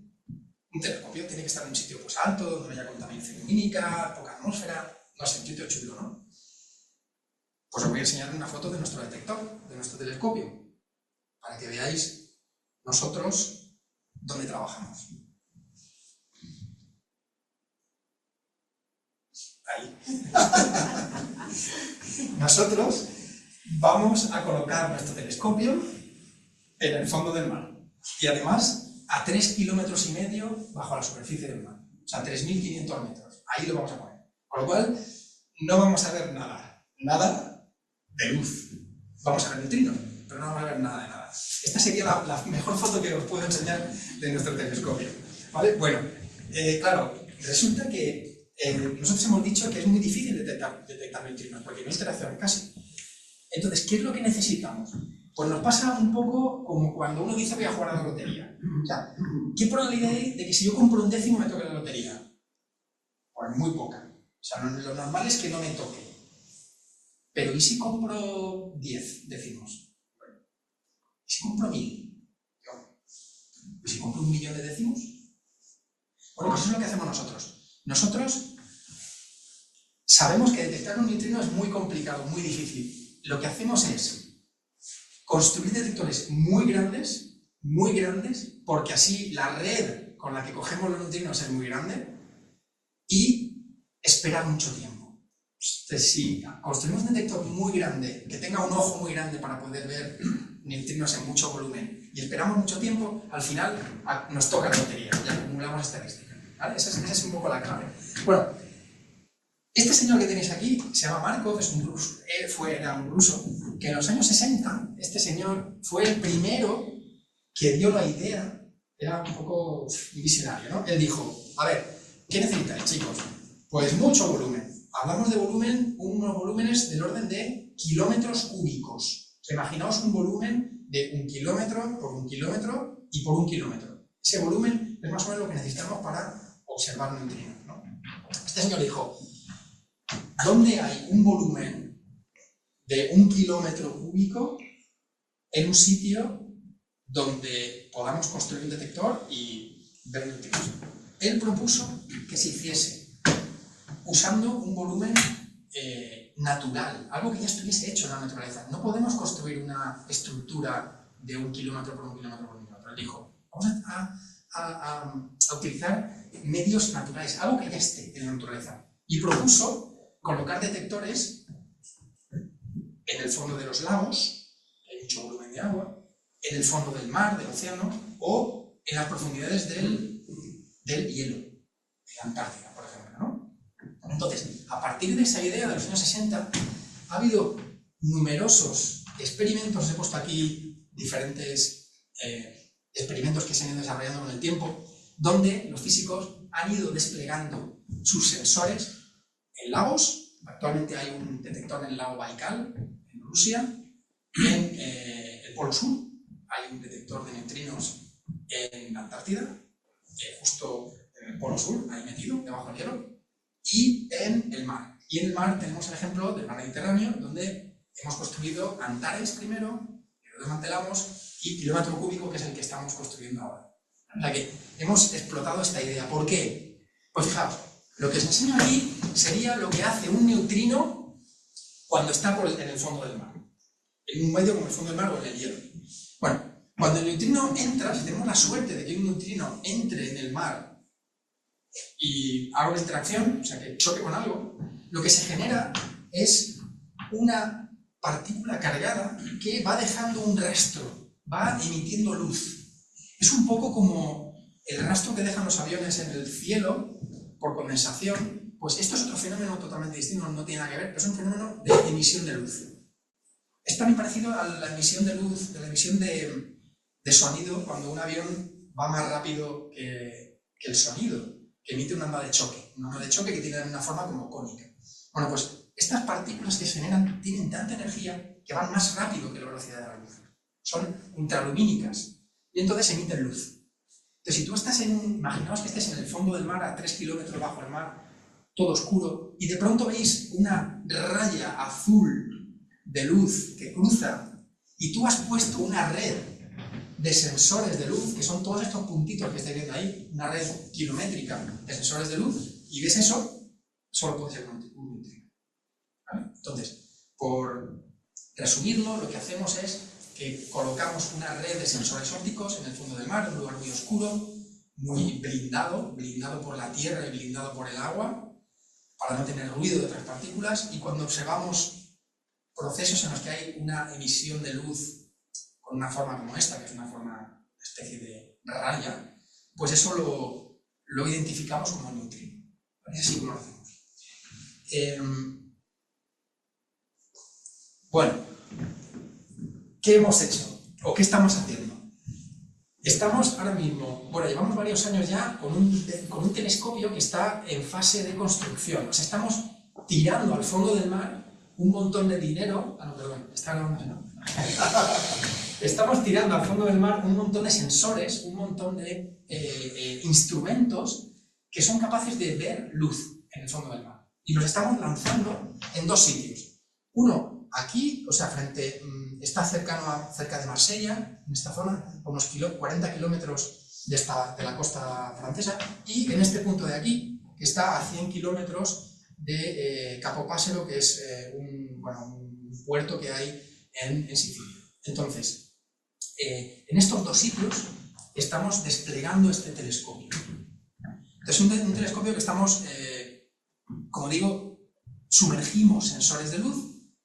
Un telescopio tiene que estar en un sitio pues alto, donde no haya contaminación lumínica, poca atmósfera, no sé, un sitio chulo, ¿no? Pues os voy a enseñar una foto de nuestro detector, de nuestro telescopio, para que veáis nosotros dónde trabajamos. Ahí. Nosotros vamos a colocar nuestro telescopio en el fondo del mar y además a 3,5 kilómetros bajo la superficie del mar, o sea, 3.500 metros. Ahí lo vamos a poner. Con lo cual, no vamos a ver nada de luz. Vamos a ver neutrinos, pero no vamos a ver nada de nada. Esta sería la mejor foto que os puedo enseñar de nuestro telescopio, ¿vale? Bueno, claro, resulta que nosotros hemos dicho que es muy difícil detectar neutrinos, porque no interaccionan casi. Entonces, ¿qué es lo que necesitamos? Pues nos pasa un poco como cuando uno dice voy a jugar a la lotería. O sea, ¿qué probabilidad hay de que si yo compro un décimo me toque la lotería? Pues muy poca. O sea, lo normal es que no me toque. Pero ¿y si compro 10 décimos? Bueno, ¿y si compro 1000? ¿Y si compro 1.000.000 de décimos? Bueno, pues eso es lo que hacemos nosotros. Nosotros sabemos que detectar un neutrino es muy complicado, muy difícil. Lo que hacemos es construir detectores muy grandes, porque así la red con la que cogemos los neutrinos es muy grande, y esperar mucho tiempo. Entonces, si construimos un detector muy grande, que tenga un ojo muy grande para poder ver neutrinos en mucho volumen, y esperamos mucho tiempo, al final nos toca la lotería y acumulamos estadística, ¿vale? Esa es un poco la clave. Bueno, este señor que tenéis aquí se llama Markov, es un ruso, era un ruso, que en los años 60, este señor fue el primero que dio la idea, era un poco visionario, ¿no? Él dijo, a ver, ¿qué necesitáis, chicos? Pues mucho volumen. Hablamos de volumen, unos volúmenes del orden de kilómetros cúbicos. Imaginaos un volumen de 1 kilómetro por 1 kilómetro y por 1 kilómetro. Ese volumen es más o menos lo que necesitamos para observar neutrinos, ¿no? Este señor dijo, ¿dónde hay un volumen de 1 kilómetro cúbico en un sitio donde podamos construir un detector y ver neutrinos? Él propuso que se hiciese usando un volumen natural, algo que ya estuviese hecho en la naturaleza. No podemos construir una estructura de 1 kilómetro por 1 kilómetro por 1 kilómetro. Él dijo, vamos a utilizar medios naturales, algo que ya esté en la naturaleza. Y propuso colocar detectores en el fondo de los lagos, hay mucho volumen de agua, en el fondo del mar, del océano, o en las profundidades del hielo, de la Antártida, por ejemplo, ¿no? Entonces, a partir de esa idea de los años 60, ha habido numerosos experimentos, he puesto aquí diferentes experimentos que se han ido desarrollando con el tiempo, donde los físicos han ido desplegando sus sensores en lagos. Actualmente hay un detector en el lago Baikal, en Rusia, en el Polo Sur hay un detector de neutrinos en la Antártida, justo en el Polo Sur, ahí metido, debajo del hielo, y en el mar. Y en el mar tenemos el ejemplo del mar Mediterráneo, donde hemos construido Antares primero, que lo desmantelamos, y kilómetro cúbico, que es el que estamos construyendo ahora. O sea que hemos explotado esta idea. ¿Por qué? Pues fijaos, lo que os enseño aquí sería lo que hace un neutrino cuando está en el fondo del mar. En un medio como el fondo del mar o en el hielo. Bueno, cuando el neutrino entra, si tenemos la suerte de que un neutrino entre en el mar y haga una interacción, o sea, que choque con algo, lo que se genera es una partícula cargada que va dejando un rastro, va emitiendo luz. Es un poco como el rastro que dejan los aviones en el cielo por condensación. Pues esto es otro fenómeno totalmente distinto, no tiene nada que ver, pero es un fenómeno de emisión de luz. Es también parecido a la emisión de luz, de la emisión de sonido, cuando un avión va más rápido que el sonido, que emite una onda de choque que tiene una forma como cónica. Bueno, pues estas partículas que se generan tienen tanta energía que van más rápido que la velocidad de la luz. Son ultralumínicas y entonces emiten luz. Entonces, si tú estás imaginaos que estés en el fondo del mar, a 3 kilómetros bajo el mar, todo oscuro, y de pronto veis una raya azul de luz que cruza, y tú has puesto una red de sensores de luz, que son todos estos puntitos que estáis viendo ahí, una red kilométrica de sensores de luz, y ves eso, solo puede ser un neutrino. ¿Vale? Entonces, por resumirlo, lo que hacemos es que colocamos una red de sensores ópticos en el fondo del mar, en un lugar muy oscuro, muy blindado por la tierra y blindado por el agua, para no tener ruido de otras partículas, y cuando observamos procesos en los que hay una emisión de luz con una forma como esta, que es una forma, especie de raya, pues eso lo identificamos como neutrino. Es así como lo hacemos. Bueno, ¿qué hemos hecho? ¿O qué estamos haciendo? Estamos ahora mismo, bueno, llevamos varios años ya con un telescopio que está en fase de construcción. O sea, estamos tirando al fondo del mar un montón de dinero. Ah, no, perdón, está grabando, ¿no? Estamos tirando al fondo del mar un montón de sensores, un montón de instrumentos que son capaces de ver luz en el fondo del mar. Y los estamos lanzando en dos sitios. Uno, aquí, o sea, está cerca de Marsella, en esta zona, a unos 40 kilómetros de la costa francesa, y en este punto de aquí, que está a 100 kilómetros de Capo Passero, que es un puerto que hay en Sicilia. Entonces, en estos dos sitios estamos desplegando este telescopio. Es un telescopio que estamos, como digo, sumergimos sensores de luz,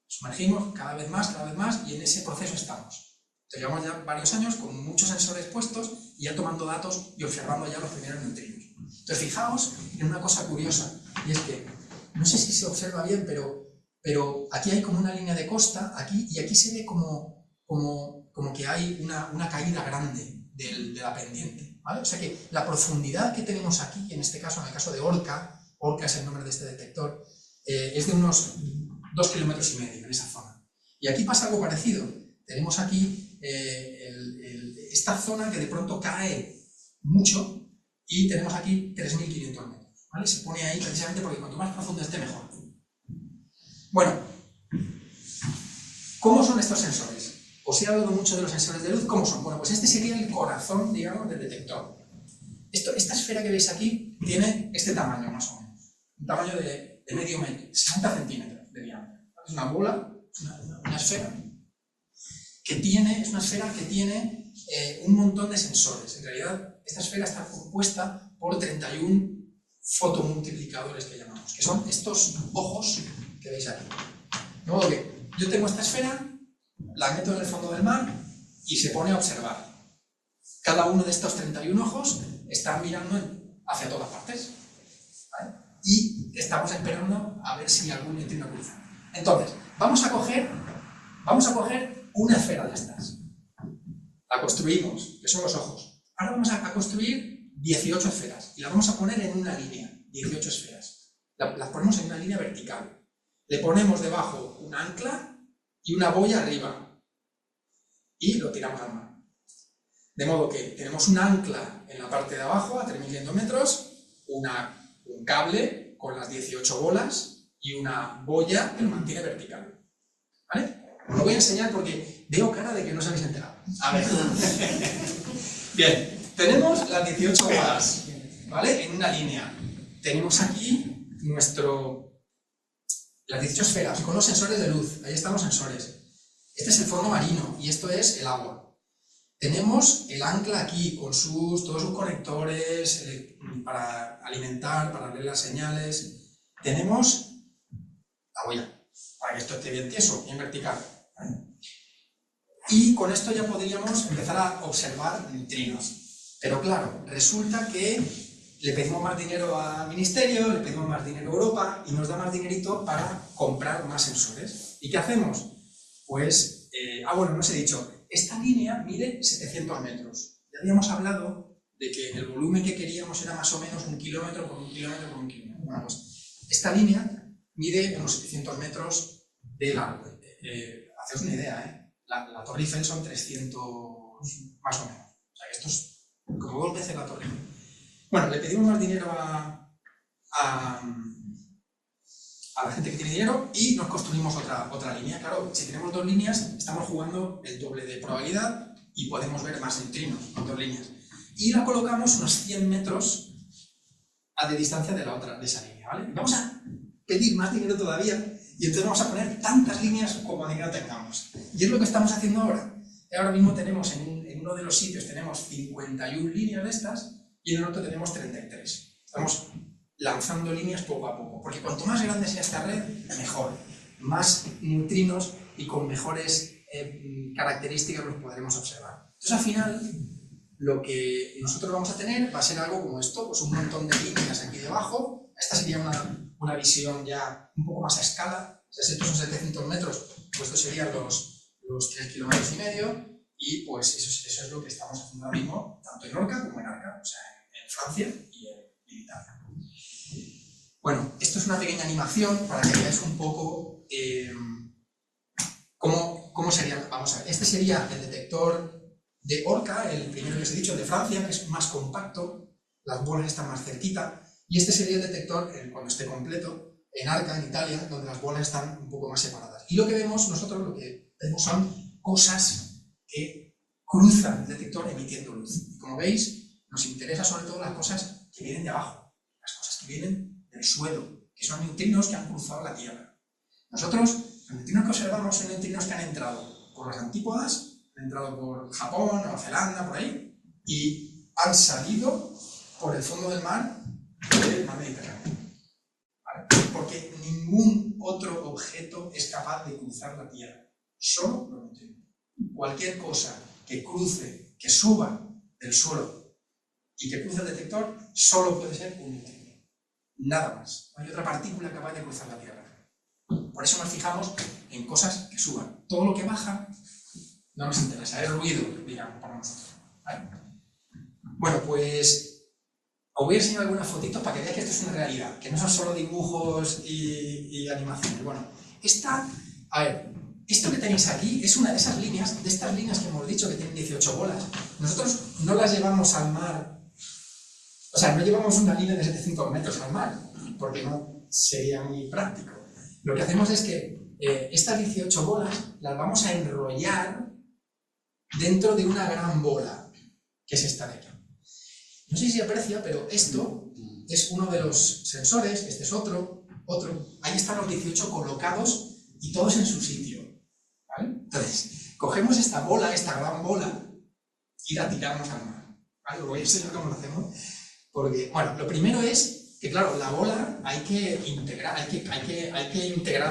sumergimos cada vez más, y en ese proceso estamos. Entonces, llevamos ya varios años con muchos sensores puestos y ya tomando datos y observando ya los primeros neutrinos. Entonces, fijaos en una cosa curiosa, y es que, no sé si se observa bien, pero aquí hay como una línea de costa, y aquí se ve como que hay una caída grande de la pendiente, ¿vale? O sea que la profundidad que tenemos aquí, en este caso, en el caso de Orca es el nombre de este detector, es de unos 2,5 kilómetros en esa zona. Y aquí pasa algo parecido. Tenemos aquí esta zona que de pronto cae mucho y tenemos aquí 3.500 metros, ¿vale? Se pone ahí precisamente porque cuanto más profundo esté, mejor. Bueno, ¿cómo son estos sensores? Os he hablado mucho de los sensores de luz. ¿Cómo son? Bueno, pues este sería el corazón, digamos, del detector. Esta esfera que veis aquí tiene este tamaño, más o menos. Un tamaño de medio metro, 60 centímetros de diámetro. Es una bola, una esfera que tiene, un montón de sensores. En realidad, esta esfera está compuesta por 31 fotomultiplicadores que llamamos, que son estos ojos que veis aquí. De modo que yo tengo esta esfera, la meto en el fondo del mar y se pone a observar. Cada uno de estos 31 ojos está mirando hacia todas partes, ¿vale? Y estamos esperando a ver si algún neutrino cruza. Entonces, vamos a coger una esfera de estas. La construimos, que son los ojos. Ahora vamos a construir 18 esferas y las vamos a poner en una línea, 18 esferas. Las ponemos en una línea vertical. Le ponemos debajo un ancla y una boya arriba y lo tiramos al mar. De modo que tenemos un ancla en la parte de abajo a 3.500 metros, un cable con las 18 bolas y una boya que lo mantiene vertical. ¿Vale? Os lo voy a enseñar porque veo cara de que no os habéis enterado. A ver. Bien, tenemos las 18 bolas, ¿vale? En una línea. Tenemos aquí las 18 esferas con los sensores de luz. Ahí están los sensores. Este es el fondo marino y esto es el agua. Tenemos el ancla aquí con todos sus conectores para alimentar, para leer las señales. Tenemos la boya, para que esto esté bien tieso, bien vertical, ¿vale? Y con esto ya podríamos empezar a observar neutrinos. Pero claro, resulta que le pedimos más dinero al ministerio, le pedimos más dinero a Europa y nos da más dinerito para comprar más sensores. ¿Y qué hacemos? Pues, bueno, no os he dicho, esta línea mide 700 metros. Ya habíamos hablado de que el volumen que queríamos era más o menos 1 kilómetro por 1 kilómetro por 1 kilómetro. Bueno, pues esta línea mide unos 700 metros de largo. Haceos una idea, ¿eh? La Torre Eiffel son 300 más o menos. O sea, que esto es como 2 veces la Torre Eiffel. Bueno, le pedimos más dinero a la gente que tiene dinero y nos construimos otra línea. Claro, si tenemos 2 líneas, estamos jugando el doble de probabilidad y podemos ver más neutrinos con 2 líneas. Y la colocamos unos 100 metros de distancia de esa línea, ¿vale? Vamos a pedir más dinero todavía y entonces vamos a poner tantas líneas como dinero tengamos. Y es lo que estamos haciendo ahora. Ahora mismo tenemos en uno de los sitios tenemos 51 líneas de estas y en el otro tenemos 33. Estamos lanzando líneas poco a poco, porque cuanto más grande sea esta red, mejor. Más neutrinos y con mejores características los podremos observar. Entonces, al final, lo que nosotros vamos a tener va a ser algo como esto, pues un montón de líneas aquí debajo. Esta sería una visión ya un poco más a escala. O sea, si estos son 700 metros, pues estos serían los 3,5 kilómetros, y pues eso es lo que estamos haciendo ahora mismo, tanto en Orca como en Arca, o sea, en Francia y en Italia. Bueno, esto es una pequeña animación para que veáis un poco cómo sería. Vamos a ver, este sería el detector de Orca, el primero que os he dicho, el de Francia, que es más compacto, las bolas están más cerquita, y este sería el detector, cuando esté completo, en Arca, en Italia, donde las bolas están un poco más separadas. Y lo que vemos nosotros, lo que vemos son cosas que cruzan el detector emitiendo luz. Y como veis, nos interesa sobre todo las cosas que vienen de abajo, las cosas que vienen del suelo, que son neutrinos que han cruzado la Tierra. Nosotros, los neutrinos que observamos son neutrinos que han entrado por las antípodas, han entrado por Japón, Nueva Zelanda, por ahí, y han salido por el fondo del mar Mediterráneo. ¿Vale? ¿Por porque ningún otro objeto es capaz de cruzar la Tierra, solo los neutrinos. Cualquier cosa que cruce, que suba del suelo y que cruce el detector, solo puede ser un neutrino. Nada más. No hay otra partícula capaz de cruzar la Tierra. Por eso nos fijamos en cosas que suban. Todo lo que baja no nos interesa, es ruido, digamos, para nosotros. ¿Vale? Bueno, pues os voy a enseñar algunas fotitos para que veáis que esto es una realidad, que no son solo dibujos y animaciones. Bueno, esto que tenéis aquí es una de esas líneas, de estas líneas que hemos dicho que tienen 18 bolas. Nosotros no las llevamos al mar, o sea, no llevamos una línea de 700 metros al mar, porque no sería muy práctico. Lo que hacemos es que estas 18 bolas las vamos a enrollar dentro de una gran bola, que es esta de aquí. No sé si se aprecia, pero esto es uno de los sensores, este es otro. Ahí están los 18 colocados y todos en su sitio. ¿Vale? Entonces, cogemos esta bola, esta gran bola, y la tiramos al mar. ¿Vale? Os voy a enseñar cómo lo hacemos. Porque, bueno, lo primero es que, claro, la bola hay que integrar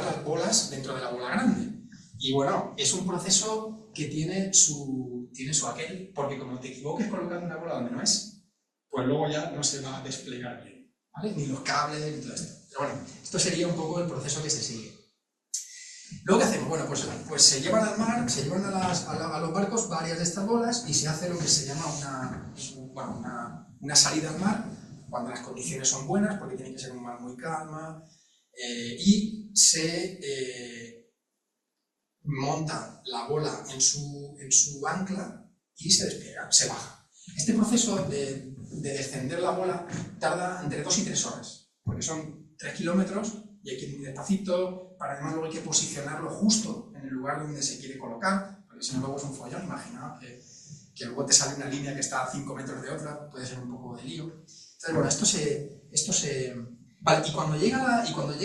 las bolas dentro de la bola grande. Y bueno, es un proceso que tiene su aquel, porque como te equivoques colocando una bola donde no es, pues luego ya no se va a desplegar bien, ¿vale? Ni los cables ni todo esto. Pero bueno, esto sería un poco el proceso que se sigue. Luego, ¿qué hacemos? Bueno, pues se llevan al mar, se llevan a los barcos varias de estas bolas y se hace lo que se llama una salida al mar, cuando las condiciones son buenas, porque tiene que ser un mar muy calma, y se monta la bola en su ancla y se despliega, se baja. Este proceso de descender la bola tarda entre 2 y 3 horas, porque son 3 kilómetros y hay que ir muy despacito, para además luego hay que posicionarlo justo en el lugar donde se quiere colocar, porque si no luego es un follón, imagina que luego te sale una línea que está a 5 metros de otra, puede ser un poco de lío. Entonces, bueno, esto se vale, y cuando llega fijaos,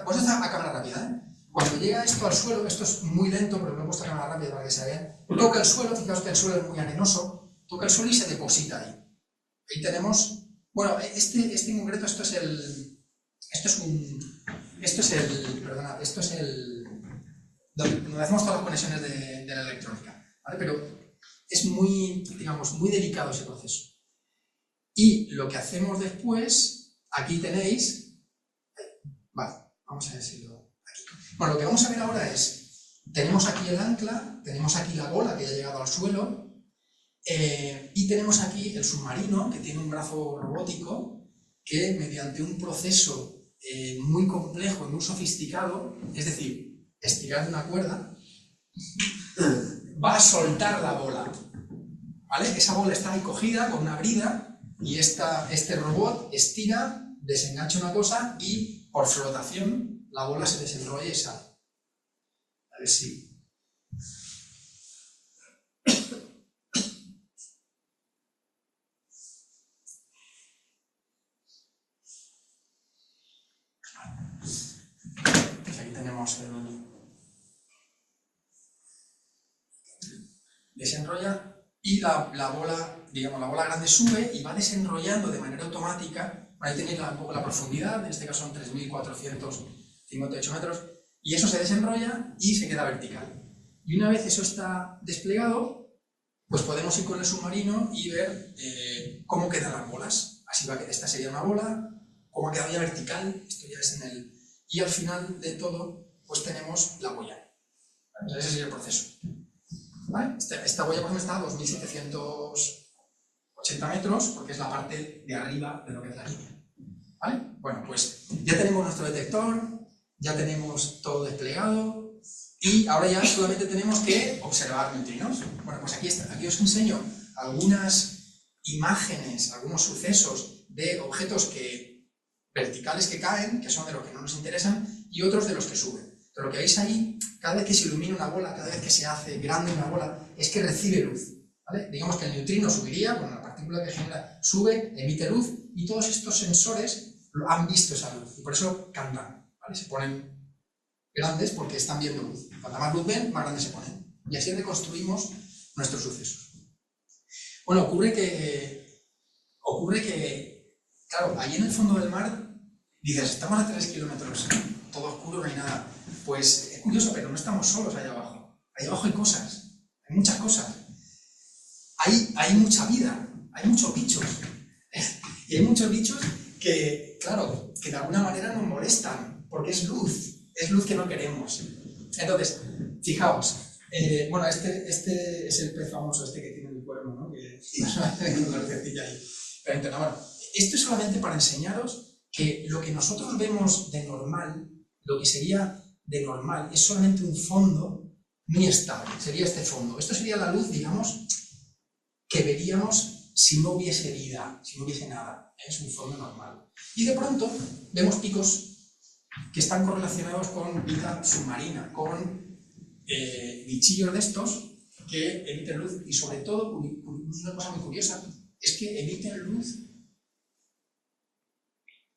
pues esto a cámara rápida, ¿eh? Cuando llega esto al suelo, esto es muy lento, pero me he puesto a cámara rápida para que se vea, toca el suelo, fijaos que el suelo es muy arenoso, toca el suelo y se deposita ahí. Ahí tenemos, bueno, este en concreto, esto es donde hacemos todas las conexiones de la electrónica, ¿vale? Pero es muy, digamos, muy delicado ese proceso. Y lo que hacemos después, aquí tenéis, vale, vamos a ver si lo... Bueno, lo que vamos a ver ahora es, tenemos aquí el ancla, tenemos aquí la bola que ya ha llegado al suelo, y tenemos aquí el submarino, que tiene un brazo robótico, que mediante un proceso muy complejo y muy sofisticado, es decir, estirando una cuerda, va a soltar la bola. ¿Vale? Esa bola está ahí cogida con una brida, y este robot estira, desengancha una cosa y por flotación la bola se desenrolla y sale. A ver si... Pues aquí tenemos el... Desenrolla y la bola, digamos, la bola grande sube y va desenrollando de manera automática. Ahí tenéis un poco la profundidad, en este caso son 3.458 metros, y eso se desenrolla y se queda vertical. Y una vez eso está desplegado, pues podemos ir con el submarino y ver cómo quedan las bolas. Así va que esta sería una bola, cómo ha quedado ya vertical, esto ya es en el... Y al final de todo, pues tenemos la boya. Entonces ese sería el proceso. ¿Vale? Esta boya, por ejemplo, está a 2.780 metros, porque es la parte de arriba de lo que es la línea. ¿Vale? Bueno, pues ya tenemos nuestro detector, ya tenemos todo desplegado, y ahora ya solamente tenemos que observar neutrinos. Bueno, pues aquí os enseño algunas imágenes, algunos sucesos de objetos verticales que caen, que son de los que no nos interesan, y otros de los que suben. Pero lo que veis ahí, cada vez que se ilumina una bola, cada vez que se hace grande una bola, es que recibe luz. ¿Vale? Digamos que el neutrino subiría, bueno, la partícula que genera sube, emite luz, y todos estos sensores han visto esa luz, y por eso cantan, ¿vale? Se ponen grandes porque están viendo luz. Cuanta más luz ven, más grandes se ponen. Y así reconstruimos nuestros sucesos. Bueno, ocurre que, claro, allí en el fondo del mar, Dices, estamos a 3 kilómetros, todo oscuro, no hay nada. Pues es curioso, pero no estamos solos allá abajo. Allá abajo hay cosas, hay muchas cosas. Hay mucha vida, hay muchos bichos. Y hay muchos bichos que, claro, que de alguna manera nos molestan, porque es luz que no queremos. Entonces, fijaos, bueno, este es el pez famoso que tiene el cuerno, ¿no? Que la lucecilla ahí. Pero bueno, esto es solamente para enseñaros que lo que nosotros vemos de normal, lo que sería de normal, es solamente un fondo muy estable, sería este fondo. Esto sería la luz, digamos, que veríamos si no hubiese vida, si no hubiese nada. Es un fondo normal. Y de pronto vemos picos que están correlacionados con vida submarina, con bichillos de estos que emiten luz. Y sobre todo, una cosa muy curiosa, es que emiten luz,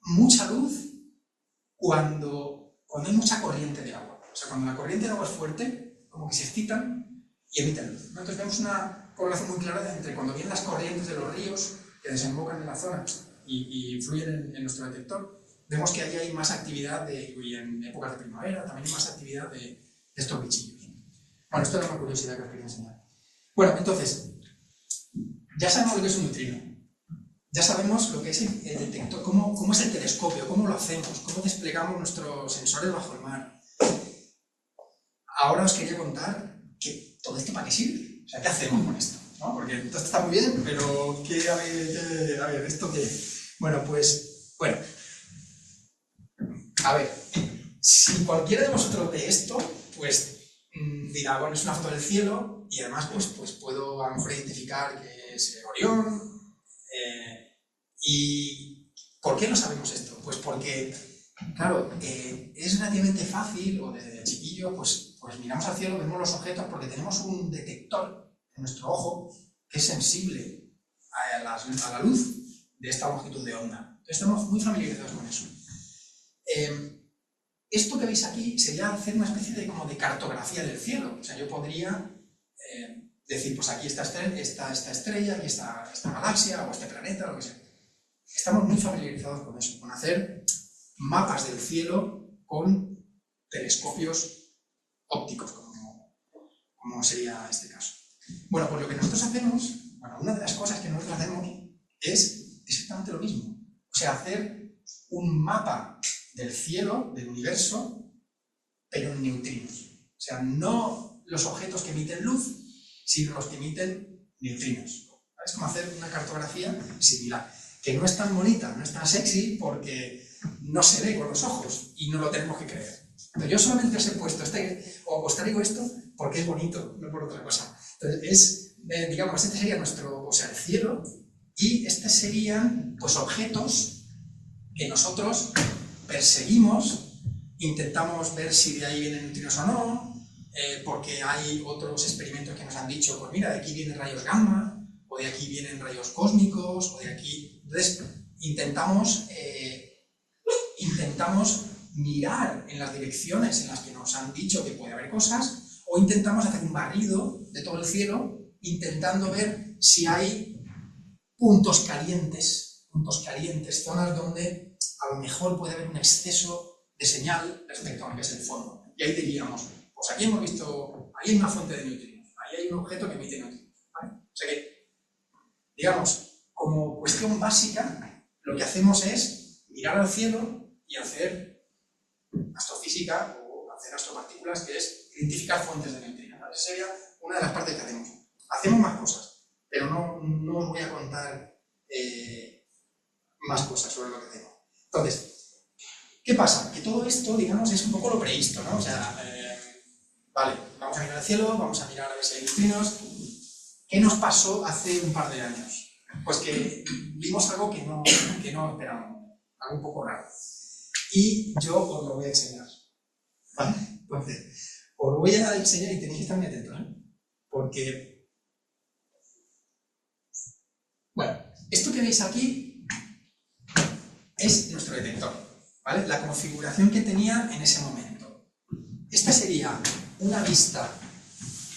mucha luz, cuando hay mucha corriente de agua. O sea, cuando la corriente de agua es fuerte, como que se excitan y emiten luz, ¿no? Entonces vemos una correlación muy clara entre cuando vienen las corrientes de los ríos que desembocan en la zona y influyen en nuestro detector, vemos que ahí hay más actividad, y en épocas de primavera también hay más actividad de estos bichillos. Bueno, esto era una curiosidad que os quería enseñar. Bueno, entonces, ya sabemos lo que es un neutrino. Ya sabemos lo que es el detector, cómo es el telescopio, cómo lo hacemos, cómo desplegamos nuestros sensores bajo el mar. Ahora os quería contar que todo esto para qué sirve. O sea, ¿qué hacemos con esto? ¿No? Porque todo esto está muy bien, pero a ver, ¿esto qué? Bueno, pues, bueno. A ver, si cualquiera de vosotros ve esto, pues dirá, bueno, es una foto del cielo y además pues puedo a lo mejor identificar que es Orión. ¿Y por qué no sabemos esto? Pues porque, claro, es relativamente fácil, o desde chiquillo, pues miramos al cielo, vemos los objetos porque tenemos un detector en nuestro ojo que es sensible a la luz de esta longitud de onda. Entonces estamos muy familiarizados con eso. Esto que veis aquí sería hacer una especie de cartografía del cielo. O sea, yo podría decir, pues aquí está esta estrella, aquí está esta galaxia, o este planeta, lo que sea. Estamos muy familiarizados con eso, con hacer mapas del cielo con telescopios ópticos, como sería este caso. Bueno, pues lo que nosotros hacemos, una de las cosas que nosotros hacemos es exactamente lo mismo. O sea, hacer un mapa del cielo, del universo, pero en neutrinos. O sea, no los objetos que emiten luz, sino los que emiten neutrinos. Es como hacer una cartografía similar, que no es tan bonita, no es tan sexy, porque no se ve con los ojos y no lo tenemos que creer. Pero yo solamente os he puesto os traigo esto porque es bonito, no por otra cosa. Entonces, digamos, este sería el cielo, y estos serían, pues, objetos que nosotros perseguimos, intentamos ver si de ahí vienen neutrinos o no, porque hay otros experimentos que nos han dicho, pues mira, de aquí vienen rayos gamma, o de aquí vienen rayos cósmicos, o de aquí... Entonces, intentamos mirar en las direcciones en las que nos han dicho que puede haber cosas, o intentamos hacer un barrido de todo el cielo, intentando ver si hay puntos calientes, zonas donde a lo mejor puede haber un exceso de señal respecto a lo que es el fondo. Y ahí diríamos, pues aquí hemos visto, ahí hay una fuente de neutrinos, ahí hay un objeto que emite neutrinos, ¿vale? O sea que, digamos, como cuestión básica, lo que hacemos es mirar al cielo y hacer astrofísica o hacer astropartículas, que es identificar fuentes de neutrinos. Esa sería una de las partes que hacemos. Hacemos más cosas, pero no os voy a contar más cosas sobre lo que hacemos. Entonces, ¿qué pasa? Que todo esto, digamos, es un poco lo previsto, ¿no? O sea, vale, vamos a mirar al cielo, vamos a mirar a ver si hay neutrinos. ¿Qué nos pasó hace un par de años? Pues que vimos algo que no esperábamos, algo un poco raro. Y yo os lo voy a enseñar, ¿vale? Entonces, os voy a enseñar y tenéis que estar muy atentos, ¿eh? Porque, bueno, esto que veis aquí es nuestro detector, ¿vale? La configuración que tenía en ese momento. Esta sería una vista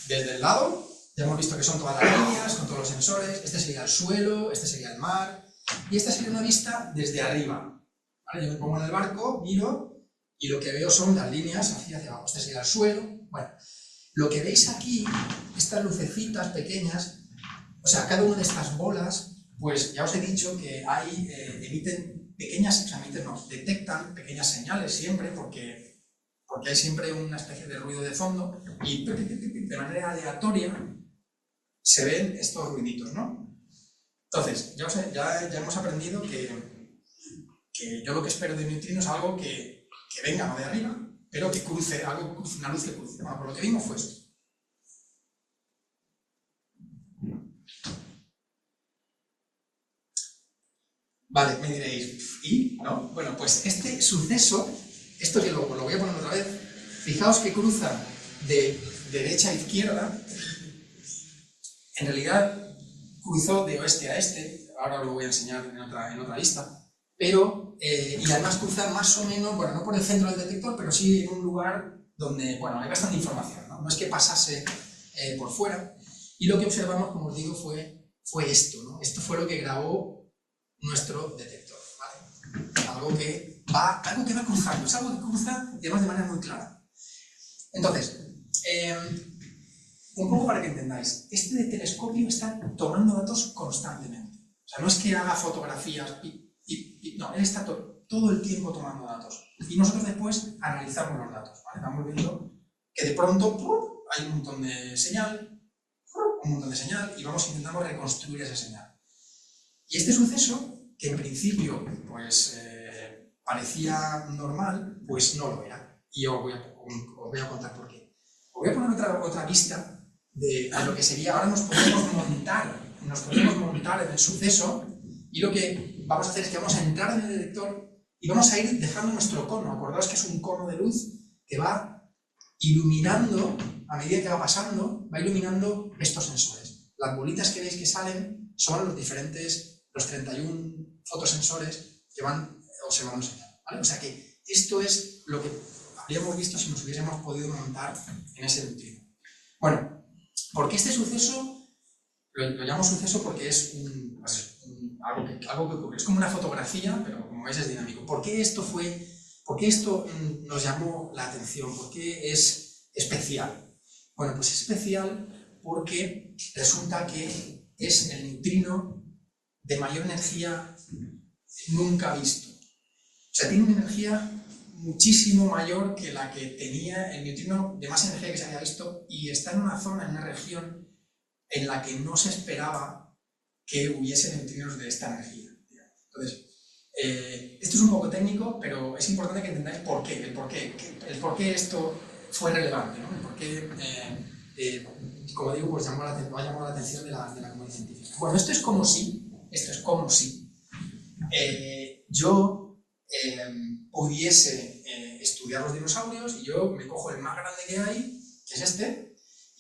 desde el lado. Ya hemos visto que son todas las líneas, con todos los sensores. Este sería el suelo, este sería el mar, y esta sería una vista desde arriba, ¿vale? Yo me pongo en el barco, miro, y lo que veo son las líneas hacia abajo. Este sería el suelo. Bueno, lo que veis aquí, estas lucecitas pequeñas, o sea, cada una de estas bolas, pues ya os he dicho que emiten pequeñas, o sea, detectan pequeñas señales siempre, porque hay siempre una especie de ruido de fondo, y de manera aleatoria se ven estos ruiditos, ¿no? Entonces, ya hemos aprendido que yo lo que espero de un neutrino es algo que venga no de arriba, pero que cruce, una luz que cruce. Bueno, por lo que vimos fue esto. Vale, me diréis, ¿y? ¿No? Bueno, pues este suceso, esto que lo voy a poner otra vez, fijaos que cruza de derecha a izquierda, en realidad cruzó de oeste a este, ahora os lo voy a enseñar en otra vista, pero, y además cruza más o menos, bueno, no por el centro del detector, pero sí en un lugar donde, bueno, hay bastante información, ¿no? No es que pasase por fuera, y lo que observamos, como os digo, fue esto, ¿no? Esto fue lo que grabó nuestro detector, ¿vale? Algo que va cruzando, es algo que cruza y además de manera muy clara. Entonces, un poco para que entendáis, este telescopio está tomando datos constantemente. O sea, no es que haga fotografías, no, él está todo el tiempo tomando datos. Y nosotros después analizamos los datos, ¿vale? Vamos viendo que de pronto hay un montón de señal, y vamos intentando reconstruir esa señal. Y este suceso, que en principio pues, parecía normal, pues no lo era. Y os voy a contar por qué. Os voy a poner otra vista de lo que sería. Ahora nos podemos montar en el suceso, y lo que vamos a hacer es que vamos a entrar en el detector y vamos a ir dejando nuestro cono. Acordaos que es un cono de luz que va iluminando, a medida que va pasando, va iluminando estos sensores. Las bolitas que veis que salen son los 31 fotosensores que van observando señal, ¿vale? O sea que esto es lo que habríamos visto si nos hubiésemos podido montar en ese neutrino. Bueno, ¿por qué este suceso? Lo llamo suceso porque es algo que ocurre. Es como una fotografía, pero como veis es dinámico. ¿Por qué esto nos llamó la atención? ¿Por qué es especial? Bueno, pues es especial porque resulta que es el neutrino de mayor energía nunca visto. O sea, tiene una energía muchísimo mayor que la que tenía el neutrino de más energía que se había visto, y está en una zona, en una región en la que no se esperaba que hubiese neutrinos de esta energía. Entonces, esto es un poco técnico, pero es importante que entendáis el por qué esto fue relevante, ¿no? El por qué, como digo, pues ha llamado la atención de la comunidad científica. Bueno, esto es como si yo pudiese estudiar los dinosaurios, y yo me cojo el más grande que hay, que es este,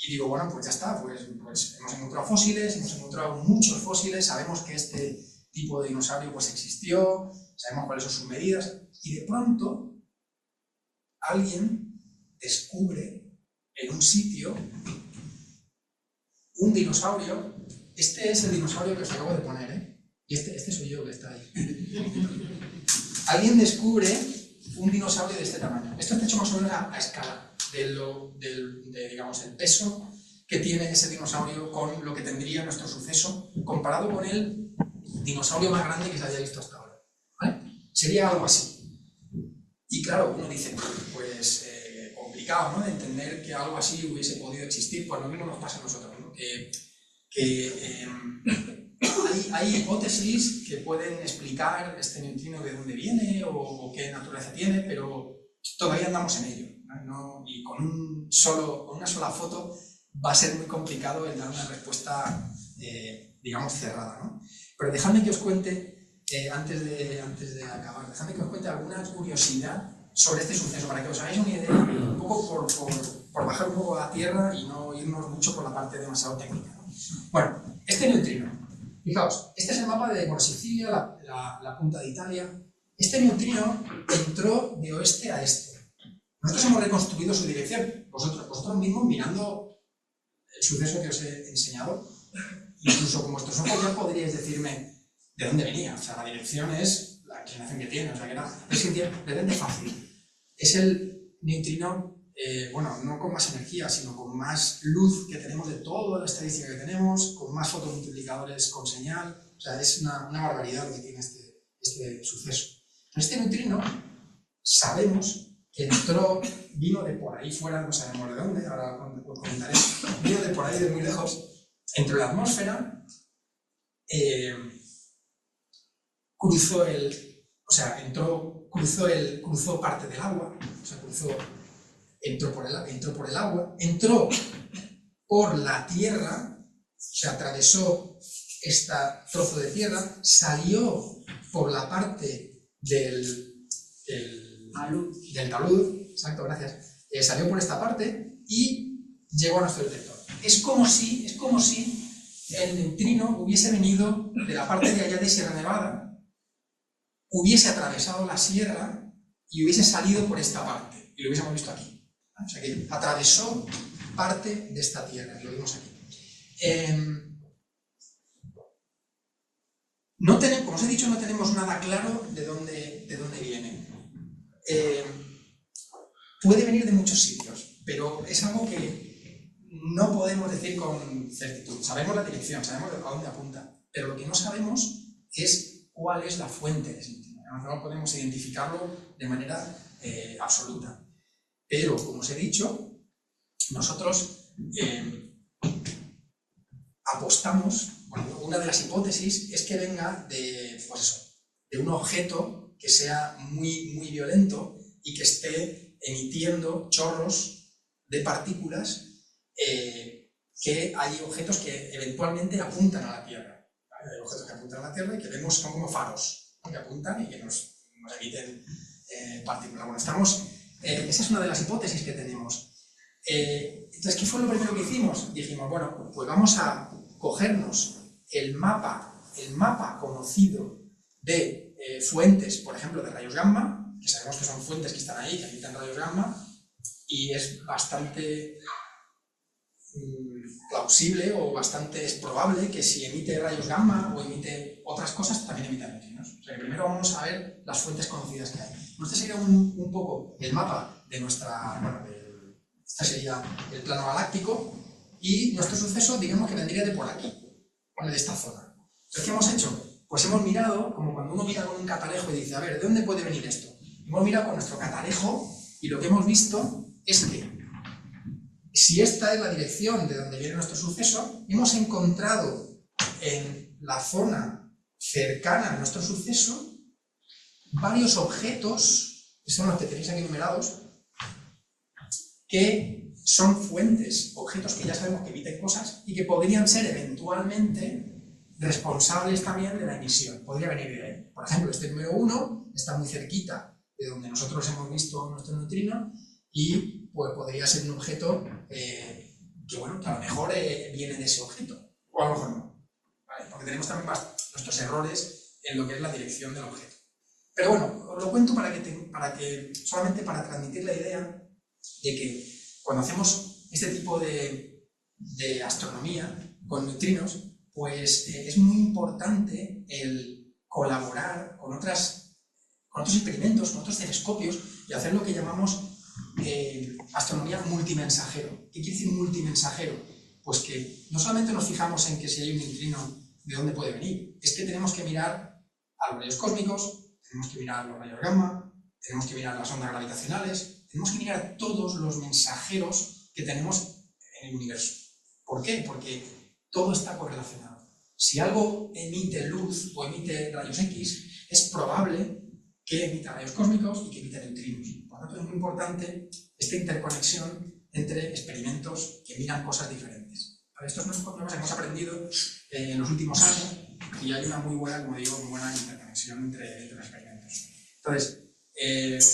y digo, bueno, pues ya está, pues hemos encontrado fósiles, hemos encontrado muchos fósiles, sabemos que este tipo de dinosaurio pues existió, sabemos cuáles son sus medidas, y de pronto alguien descubre en un sitio un dinosaurio. Este es el dinosaurio que os acabo de poner, ¿eh? Y este soy yo que está ahí. Alguien descubre un dinosaurio de este tamaño. Esto está hecho más o menos a escala digamos, el peso que tiene ese dinosaurio con lo que tendría nuestro suceso comparado con el dinosaurio más grande que se haya visto hasta ahora, ¿vale? Sería algo así. Y claro, uno dice, pues complicado, ¿no?, de entender que algo así hubiese podido existir. Pues lo mismo nos pasa a nosotros, ¿no? Hay hipótesis que pueden explicar este neutrino de dónde viene o qué naturaleza tiene, pero todavía andamos en ello, ¿no? Y con una sola foto va a ser muy complicado el dar una respuesta, digamos, cerrada, ¿no? Pero dejadme que os cuente, antes de acabar, dejadme que os cuente alguna curiosidad sobre este suceso, para que os hagáis una idea, un poco por bajar un poco a la tierra y no irnos mucho por la parte demasiado técnica, ¿no? Bueno, este neutrino, fijaos, este es el mapa de Sicilia, la punta de Italia. Este neutrino entró de oeste a este. Nosotros hemos reconstruido su dirección. Vosotros mismos, mirando el suceso que os he enseñado, incluso con vuestros ojos ya podríais decirme de dónde venía. O sea, la dirección es la inclinación que tiene, o sea que no, pero es que depende fácil. Es el neutrino, bueno, no con más energía, sino con más luz que tenemos de toda la estadística que tenemos, con más fotomultiplicadores con señal, o sea, es una barbaridad lo que tiene este suceso. Pero este neutrino, sabemos que entró, vino de por ahí fuera, no sabemos de dónde, ahora os comentaré, vino de por ahí, de muy lejos, entró en la atmósfera, cruzó parte del agua, o sea, entró por el agua, entró por la tierra, o sea, atravesó este trozo de tierra, salió por la parte del talud, exacto, gracias, salió por esta parte y llegó a nuestro detector. Es como si el neutrino hubiese venido de la parte de allá de Sierra Nevada, hubiese atravesado la sierra y hubiese salido por esta parte, y lo hubiésemos visto aquí. O sea que atravesó parte de esta tierra, y lo vimos aquí. Como os he dicho, no tenemos nada claro de dónde viene. Puede venir de muchos sitios, pero es algo que no podemos decir con certitud. Sabemos la dirección, sabemos a dónde apunta, pero lo que no sabemos es cuál es la fuente de ese neutrino. No podemos identificarlo de manera absoluta. Pero, como os he dicho, nosotros apostamos, bueno, una de las hipótesis es que venga de un objeto que sea muy, muy violento y que esté emitiendo chorros de partículas, que hay objetos que eventualmente apuntan a la Tierra. ¿Vale? Hay objetos que apuntan a la Tierra y que vemos son como faros, ¿no? Que apuntan y que nos emiten partículas. Bueno, esa es una de las hipótesis que tenemos. Entonces, ¿qué fue lo primero que hicimos? Dijimos, bueno, pues vamos a cogernos el mapa conocido de fuentes, por ejemplo, de rayos gamma, que sabemos que son fuentes que están ahí, que emiten rayos gamma, y es bastante plausible o es probable que si emite rayos gamma o emite otras cosas, también emita neutrinos. O sea que primero vamos a ver las fuentes conocidas que hay. Este sería un poco el mapa de este sería el plano galáctico, y nuestro suceso, digamos que vendría de por aquí, ¿vale? De esta zona. Entonces, ¿qué hemos hecho? Pues hemos mirado, como cuando uno mira con un catalejo y dice, a ver, ¿de dónde puede venir esto? Hemos mirado con nuestro catalejo y lo que hemos visto es que, si esta es la dirección de donde viene nuestro suceso, hemos encontrado en la zona cercana a nuestro suceso varios objetos, que son los que tenéis aquí numerados, que son fuentes, objetos que ya sabemos que emiten cosas y que podrían ser eventualmente responsables también de la emisión. Podría venir de ahí. Por ejemplo, este número 1 está muy cerquita de donde nosotros hemos visto nuestro neutrino y pues, podría ser un objeto que a lo mejor viene de ese objeto, o a lo mejor no. ¿Vale? Porque tenemos también nuestros errores en lo que es la dirección del objeto. Pero bueno, os lo cuento solamente para transmitir la idea de que cuando hacemos este tipo de astronomía con neutrinos, pues es muy importante el colaborar con otros experimentos, con otros telescopios y hacer lo que llamamos astronomía multimensajero. ¿Qué quiere decir multimensajero? Pues que no solamente nos fijamos en que si hay un neutrino, de dónde puede venir, es que tenemos que mirar a los rayos cósmicos, tenemos que mirar los rayos gamma, tenemos que mirar las ondas gravitacionales, tenemos que mirar todos los mensajeros que tenemos en el universo. ¿Por qué? Porque todo está correlacionado. Si algo emite luz o emite rayos X, es probable que emita rayos cósmicos y que emita neutrinos. Por lo tanto, es muy importante esta interconexión entre experimentos que miran cosas diferentes. Para estos nuevos problemas hemos aprendido en los últimos años y hay una muy buena interconexión entre los experimentos. Entonces,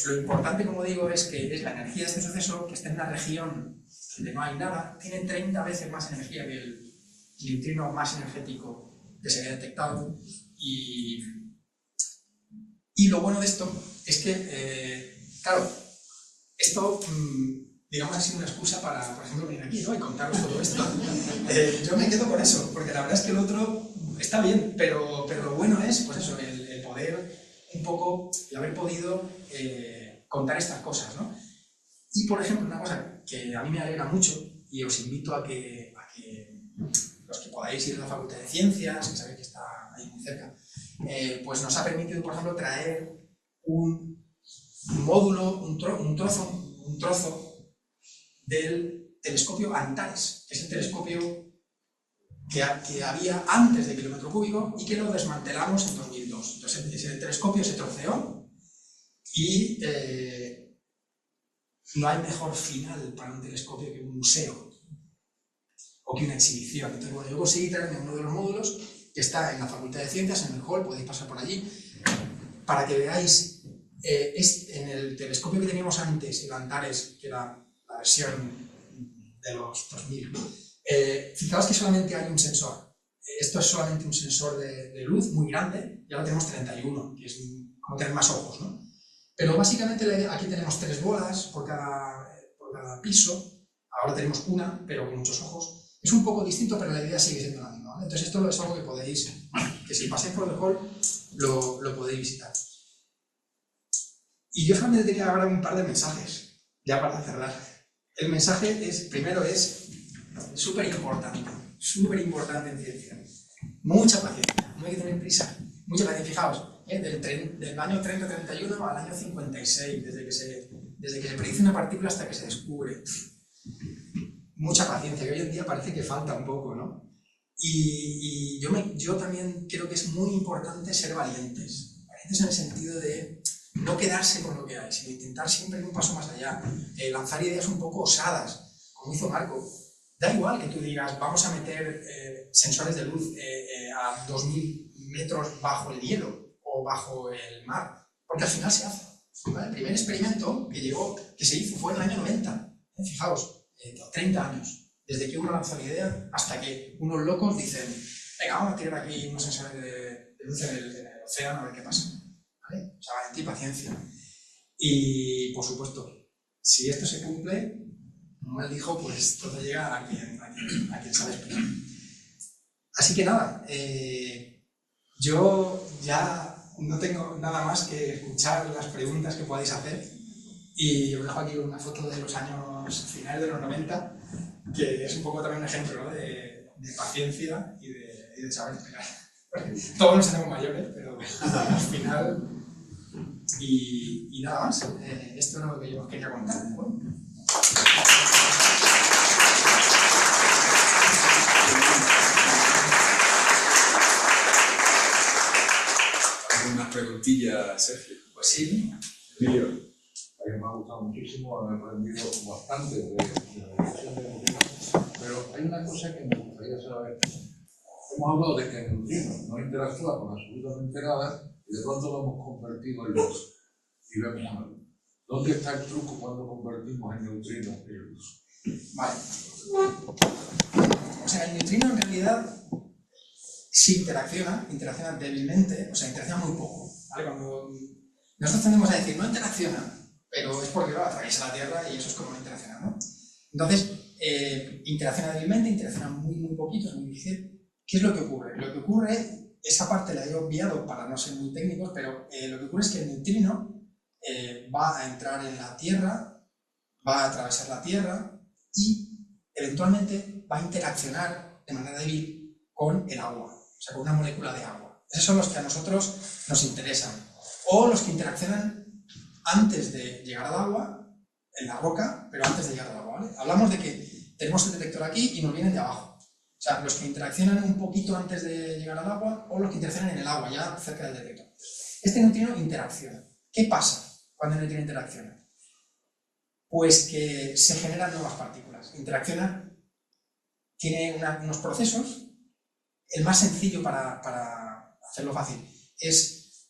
lo importante, como digo, es que es la energía de este suceso, que está en una región donde no hay nada, tiene 30 veces más energía que el neutrino más energético que se había detectado, y lo bueno de esto es que, claro, esto, digamos, ha sido una excusa para, por ejemplo, venir aquí, ¿no? Y contaros todo esto. Yo me quedo con eso, porque la verdad es que el otro está bien, pero lo bueno es, pues eso, el poder un poco el haber podido contar estas cosas, ¿no? Y, por ejemplo, una cosa que a mí me alegra mucho, y os invito a que los que podáis ir a la Facultad de Ciencias, que sabéis que está ahí muy cerca, pues nos ha permitido, por ejemplo, traer un módulo, un trozo del telescopio Antares, que es el telescopio que había antes de Kilómetro Cúbico y que lo desmantelamos en 2002. Entonces ese telescopio se troceó y no hay mejor final para un telescopio que un museo o que una exhibición. Entonces, bueno, yo conseguí traerme uno de los módulos que está en la Facultad de Ciencias, en el hall, podéis pasar por allí, para que veáis, en el telescopio que teníamos antes, el Antares, que era la versión de los 2000, fijaos que solamente hay un sensor. Esto es solamente un sensor de luz muy grande, y ahora tenemos 31, que es como tener más ojos, ¿no? Pero básicamente aquí tenemos 3 bolas por cada piso, ahora tenemos una, pero con muchos ojos. Es un poco distinto, pero la idea sigue siendo la misma, ¿vale? Entonces esto es algo que podéis, que si pasáis por el hall, lo podéis visitar. Y yo solamente tenía ahora un par de mensajes, ya para cerrar. El mensaje primero es súper importante en ciencia. Mucha paciencia, no hay que tener prisa. Mucha paciencia, fijaos, del año 30-31 al año 56, desde que se predice una partícula hasta que se descubre. Mucha paciencia, que hoy en día parece que falta un poco, ¿no? Y yo también creo que es muy importante ser valientes. Valientes en el sentido de no quedarse con lo que hay, sino intentar siempre ir un paso más allá. Lanzar ideas un poco osadas, como hizo Marco. Da igual que tú digas, vamos a meter sensores de luz a 2000 metros bajo el hielo o bajo el mar, porque al final se hace, ¿vale? El primer experimento que se hizo fue en el año 90, fijaos, 30 años, desde que uno lanzó la idea hasta que unos locos dicen, venga, vamos a tirar aquí unos sensores de luz en el océano a ver qué pasa, ¿vale? O sea, valentía y paciencia. Y, por supuesto, si esto se cumple, como él dijo, pues todo llega a quien sabe esperar. Así que nada, yo ya no tengo nada más que escuchar las preguntas que podáis hacer y os dejo aquí una foto de los años finales de los 90, que es un poco también un ejemplo, ¿no? de paciencia y de saber esperar. Todos nos hacemos mayores, pero al final... Y nada más, esto es lo que yo os quería contar. Bueno. ¿Algunas preguntillas, Sergio? Pues sí. Emilio. A mí me ha gustado muchísimo, he aprendido bastante de la educación de neutrinos, pero hay una cosa que me gustaría saber. Hemos hablado de que el neutrino no interactúa con absolutamente nada y de pronto lo hemos convertido en luz y vemos algo. ¿Dónde está el truco cuando convertimos el neutrino en luz? Vale. O sea, el neutrino en realidad sí interacciona débilmente, o sea, interacciona muy poco, ¿vale? Cuando nosotros tendemos a decir no interacciona, pero es porque atraviesa la Tierra y eso es como no interacciona, ¿no? Entonces, interacciona débilmente, interacciona muy poquito, es muy difícil. ¿Qué es lo que ocurre? Lo que ocurre, esa parte la he obviado para no ser muy técnicos, pero lo que ocurre es que el neutrino va a entrar en la Tierra, va a atravesar la Tierra y eventualmente va a interaccionar de manera débil con el agua, o sea, con una molécula de agua. Esos son los que a nosotros nos interesan. O los que interaccionan antes de llegar al agua, en la roca, pero antes de llegar al agua, ¿vale? Hablamos de que tenemos el detector aquí y nos vienen de abajo. O sea, los que interaccionan un poquito antes de llegar al agua o los que interaccionan en el agua, ya cerca del detector. Este neutrino interacciona. ¿Qué pasa cuando el neutrino interacciona? Pues que se generan nuevas partículas. Interacciona, tiene unos procesos. El más sencillo para hacerlo fácil es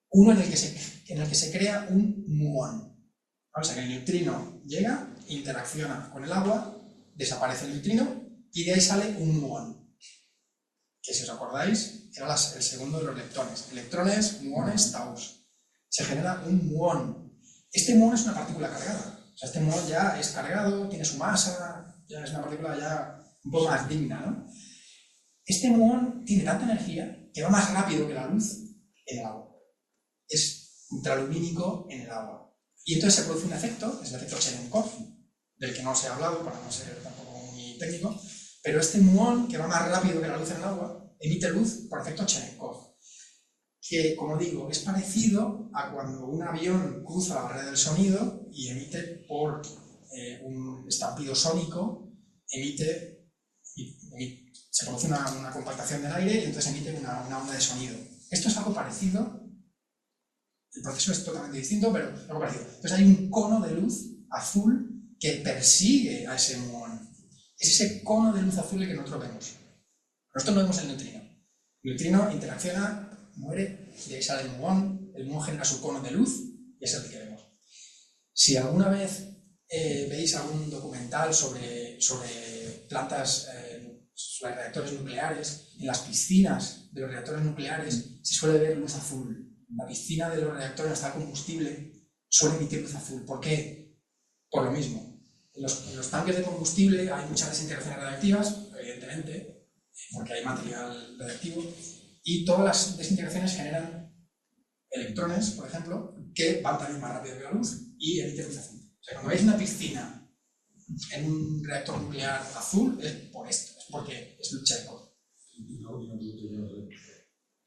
uno en el que se crea un muón. O sea, que el neutrino llega, interacciona con el agua, desaparece el neutrino y de ahí sale un muón. Que si os acordáis, era el segundo de los leptones. Electrones, muones, taus. Se genera un muón. Este muón es una partícula cargada. O sea, este muón ya es cargado, tiene su masa, ya es una partícula ya un poco más digna, ¿no? Este muón tiene tanta energía que va más rápido que la luz en el agua. es ultralumínico en el agua. Y entonces se produce un efecto, es el efecto Cherenkov, del que no os he hablado para no ser tampoco muy técnico, pero este muón, que va más rápido que la luz en el agua, emite luz por efecto Cherenkov, que, como digo, es parecido a cuando un avión cruza la barrera del sonido y emite por un estampido sónico, se produce una compactación del aire y entonces emite una onda de sonido. Esto es algo parecido, el proceso es totalmente distinto, pero algo parecido. Entonces hay un cono de luz azul que persigue a ese muón. Es ese cono de luz azul el que nosotros vemos. Nosotros no vemos el neutrino. El neutrino interacciona, muere, de ahí sale el muón genera su cono de luz y es el que vemos. Si alguna vez veis algún documental sobre plantas, sobre reactores nucleares, en las piscinas de los reactores nucleares se suele ver luz azul. La piscina de los reactores está combustible, suele emitir luz azul. ¿Por qué? Por lo mismo. En los tanques de combustible hay muchas desintegraciones radiactivas, evidentemente, porque hay material radiactivo, y todas las desintegraciones generan electrones, por ejemplo, que van también más rápido que la luz y emiten luz azul. O sea, cuando veis una piscina en un reactor nuclear azul, es por esto, es porque es luz Cherenkov.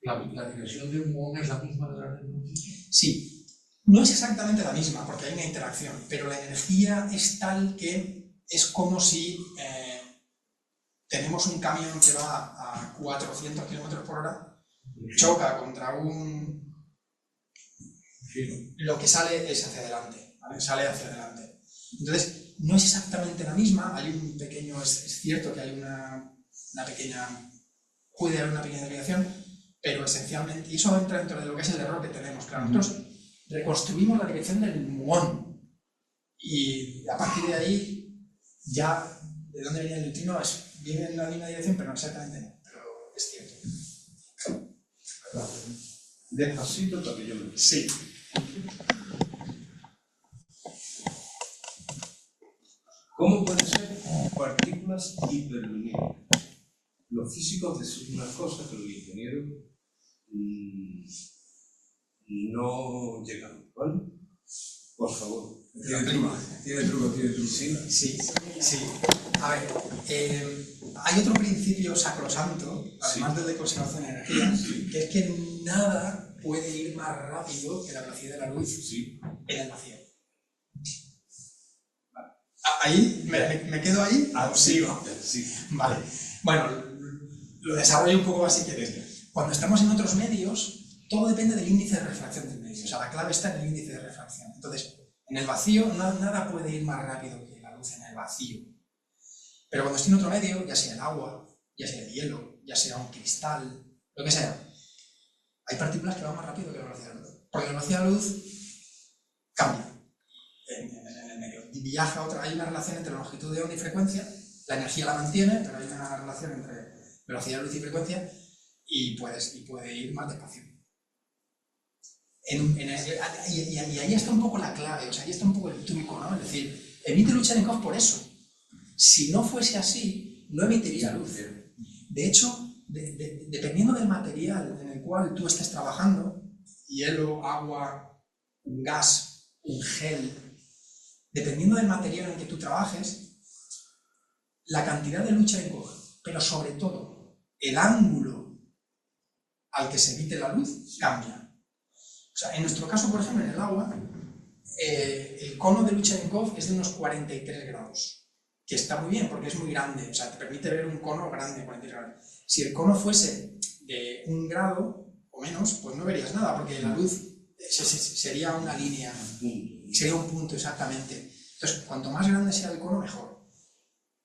¿La dirección de un muón es la misma de la luz? Sí, no es exactamente la misma porque hay una interacción, pero la energía es tal que es como si tenemos un camión que va a 400 km/h, choca contra un... Lo que sale es hacia adelante, ¿vale? Sale hacia adelante. Entonces, no es exactamente la misma, hay un pequeño, es cierto que hay una pequeña, puede haber una pequeña desviación, pero esencialmente, y eso entra dentro de lo que es el error que tenemos, claro, nosotros reconstruimos la dirección del muón y a partir de ahí ya de dónde venía el neutrino viene en la misma dirección, pero no exactamente no, pero es cierto. Despacito para que yo me... Sí. ¿Cómo pueden ser partículas hiperlumínicas? Los físicos deciden unas cosas que los ingenieros no llegan, ¿vale? Por favor. Tiene truco. Sí. A ver, hay otro principio sacrosanto, además del de conservación de energía, que es que nada puede ir más rápido que la velocidad de la luz en el vacío. ¿Ahí? ¿Me quedo ahí? ¿O sigo? Sí. Vale. Bueno, lo desarrollo un poco más si quieres. Cuando estamos en otros medios, todo depende del índice de refracción del medio. O sea, la clave está en el índice de refracción. Entonces, en el vacío nada puede ir más rápido que la luz en el vacío. Pero cuando estoy en otro medio, ya sea el agua, ya sea el hielo, ya sea un cristal, lo que sea, hay partículas que van más rápido que la velocidad de la luz. Porque la velocidad de la luz cambia en el medio. Y viaja a otra. Hay una relación entre longitud de onda y frecuencia. La energía la mantiene, pero hay una relación entre velocidad de luz y frecuencia y puede ir más despacio. Y ahí está un poco la clave, o sea, ahí está un poco el truco, ¿no? Es decir, emite luz Cherenkov por eso. Si no fuese así, no emitiría luz. De hecho, dependiendo del material en el cual tú estés trabajando, hielo, agua, un gas, un gel, dependiendo del material en que tú trabajes, la cantidad de luz Cherenkov, pero sobre todo el ángulo al que se emite la luz, cambia. O sea, en nuestro caso, por ejemplo, en el agua, el cono de luz Cherenkov es de unos 43 grados, que está muy bien porque es muy grande, o sea, te permite ver un cono grande de 43 grados. Si el cono fuese de 1 grado o menos, pues no verías nada, porque la luz sería una línea, sería un punto exactamente. Entonces, cuanto más grande sea el cono, mejor.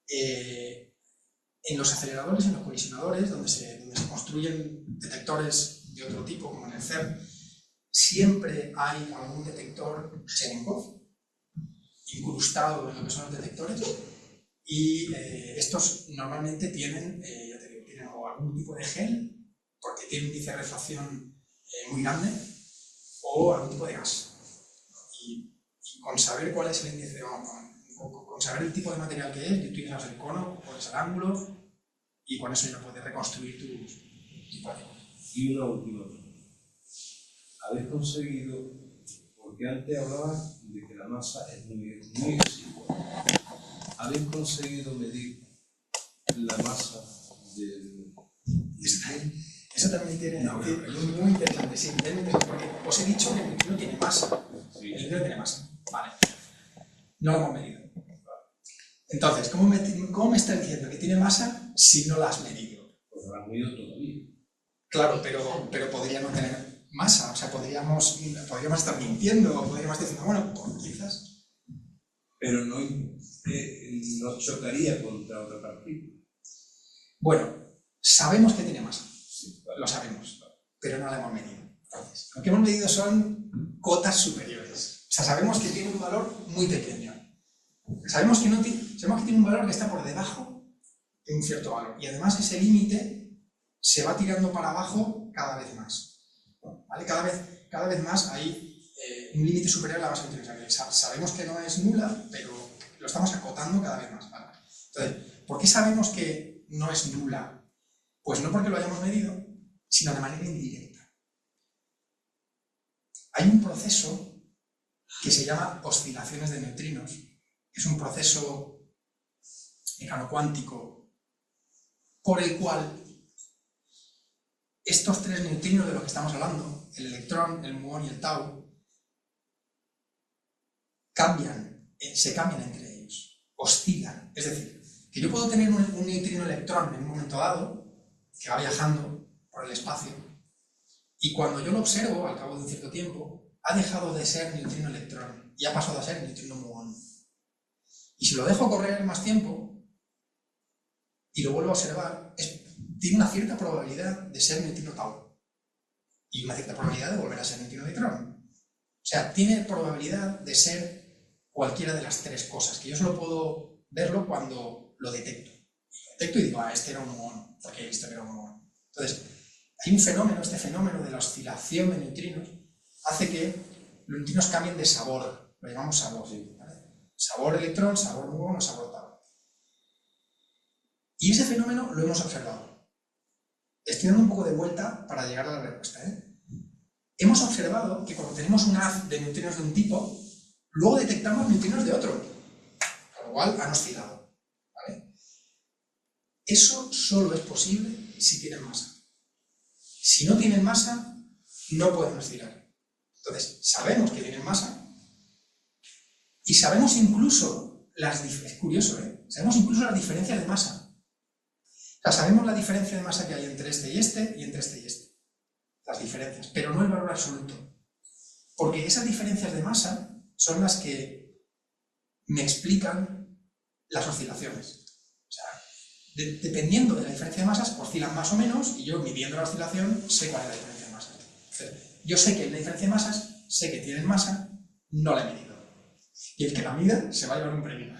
En los aceleradores, en los colisionadores, donde se construyen detectores de otro tipo, como en el CERN, siempre hay algún detector Cherenkov incrustado en lo que son los detectores y estos normalmente tienen, ya te digo, tienen o algún tipo de gel, porque tienen un índice de refracción muy grande, o algún tipo de gas. Y con saber cuál es el índice, con saber el tipo de material que es, utilizas el cono, pones el ángulo y con eso ya puedes reconstruir tu partícula. Y una última. habéis conseguido, porque antes hablabas de que la masa es muy exigua, habéis conseguido medir la masa del neutrino. Eso también tiene, es muy interesante, sí, es muy interesante, porque os he dicho que el neutrino tiene masa. Sí. El neutrino tiene masa. Vale. No lo hemos medido. Entonces, ¿cómo me estás diciendo que tiene masa si no la has medido? Pues no la has medido todavía. Claro, pero podría no tener masa, o sea, podríamos estar mintiendo, o podríamos decir, bueno, pues quizás. Pero no chocaría contra otra partícula. Bueno, sabemos que tiene masa, Sí, vale. lo sabemos, pero no la hemos medido. Entonces, lo que hemos medido son cotas superiores. O sea, sabemos que tiene un valor muy pequeño. Sabemos que tiene un valor que está por debajo de un cierto valor. Y además ese límite se va tirando para abajo cada vez más. ¿Vale? Cada vez más hay un límite superior a la masa neutrino. Sabemos que no es nula, pero lo estamos acotando cada vez más. ¿Vale? Entonces, ¿por qué sabemos que no es nula? Pues no porque lo hayamos medido, sino de manera indirecta. Hay un proceso que se llama oscilaciones de neutrinos. Es un proceso mecanocuántico por el cual estos tres neutrinos de los que estamos hablando, el electrón, el muón y el tau, se cambian entre ellos, oscilan. Es decir, que yo puedo tener un neutrino electrón en un momento dado, que va viajando por el espacio, y cuando yo lo observo, al cabo de un cierto tiempo, ha dejado de ser neutrino electrón y ha pasado a ser neutrino muón. Y si lo dejo correr más tiempo y lo vuelvo a observar, tiene una cierta probabilidad de ser neutrino tau y una cierta probabilidad de volver a ser neutrino electrón. O sea, tiene probabilidad de ser cualquiera de las tres cosas, que yo solo puedo verlo cuando lo detecto. Lo detecto y digo, este era un muón, porque he visto que era un muón. Entonces, hay un fenómeno, este fenómeno de la oscilación de neutrinos hace que los neutrinos cambien de sabor, lo llamamos sabor, ¿vale? Sabor electrón, sabor muón o sabor tau. Y ese fenómeno lo hemos observado. Estoy dando un poco de vuelta para llegar a la respuesta. Hemos observado que cuando tenemos un haz de neutrinos de un tipo, luego detectamos neutrinos de otro, con lo cual han oscilado. ¿Vale? Eso solo es posible si tienen masa. Si no tienen masa, no pueden oscilar. Entonces, sabemos que tienen masa y sabemos incluso es curioso, sabemos incluso las diferencias de masa. O sea, sabemos la diferencia de masa que hay entre este y entre este y este. Las diferencias, pero no el valor absoluto. Porque esas diferencias de masa son las que me explican las oscilaciones. O sea, dependiendo de la diferencia de masas, oscilan más o menos, y yo midiendo la oscilación sé cuál es la diferencia de masas. Entonces, yo sé que hay una diferencia de masas, sé que tienen masa, no la he medido. Y el que la mida se va a llevar un premio.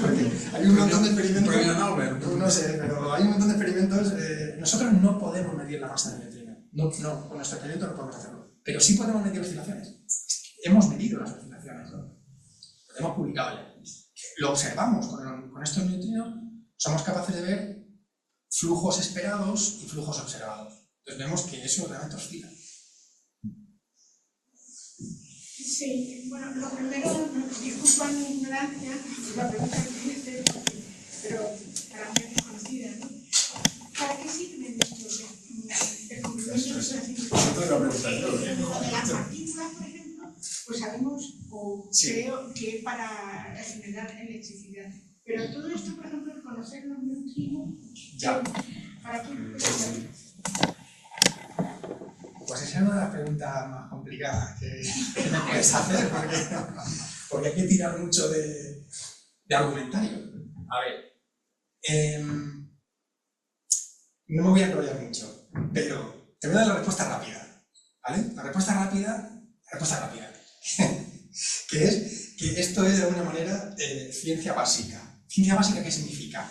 Porque hay un montón de experimentos. Premio Nobel. No sé, pero hay un montón de experimentos. Nosotros no podemos medir la masa del neutrino. No, con nuestro experimento no podemos hacerlo. Pero sí podemos medir oscilaciones. Hemos medido las oscilaciones, ¿no? Lo hemos publicado ya. Lo observamos con estos neutrinos, somos capaces de ver flujos esperados y flujos observados. Entonces vemos que eso realmente oscila. Sí, bueno, lo primero, disculpa mi ignorancia, la pregunta que hice, pero para mí es desconocida, ¿no? ¿Para qué sirven estos descubrimientos así? Lo de las partículas, por ejemplo, pues sabemos, o Sí. creo que es para generar electricidad. Pero todo esto, por ejemplo, el conocer los neutrinos, Ya. ¿para qué puede servir? Pues esa es una de las preguntas más complicadas que me puedes hacer, porque hay que tirar mucho de argumentario. A ver, no me voy a enrollar mucho, pero te voy a dar la respuesta rápida, ¿vale? La respuesta rápida, que es que esto es de alguna manera ciencia básica. ¿Ciencia básica qué significa?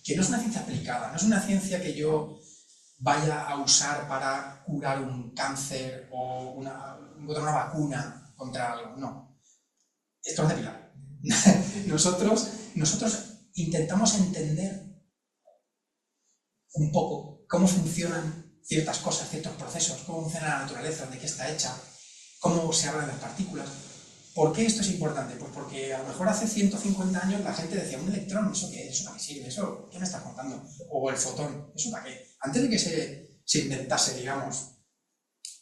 Que no es una ciencia aplicada, no es una ciencia que yo vaya a usar para curar un cáncer o encontrar una vacuna contra algo, no. Esto es de pilar. Nosotros intentamos entender un poco cómo funcionan ciertas cosas, ciertos procesos, cómo funciona la naturaleza, de qué está hecha, cómo se habla de las partículas. ¿Por qué esto es importante? Pues porque a lo mejor hace 150 años la gente decía, un electrón, ¿eso qué es? ¿Eso para qué sirve? ¿Eso qué me estás contando? O el fotón, ¿eso para qué? Antes de que se inventase, digamos,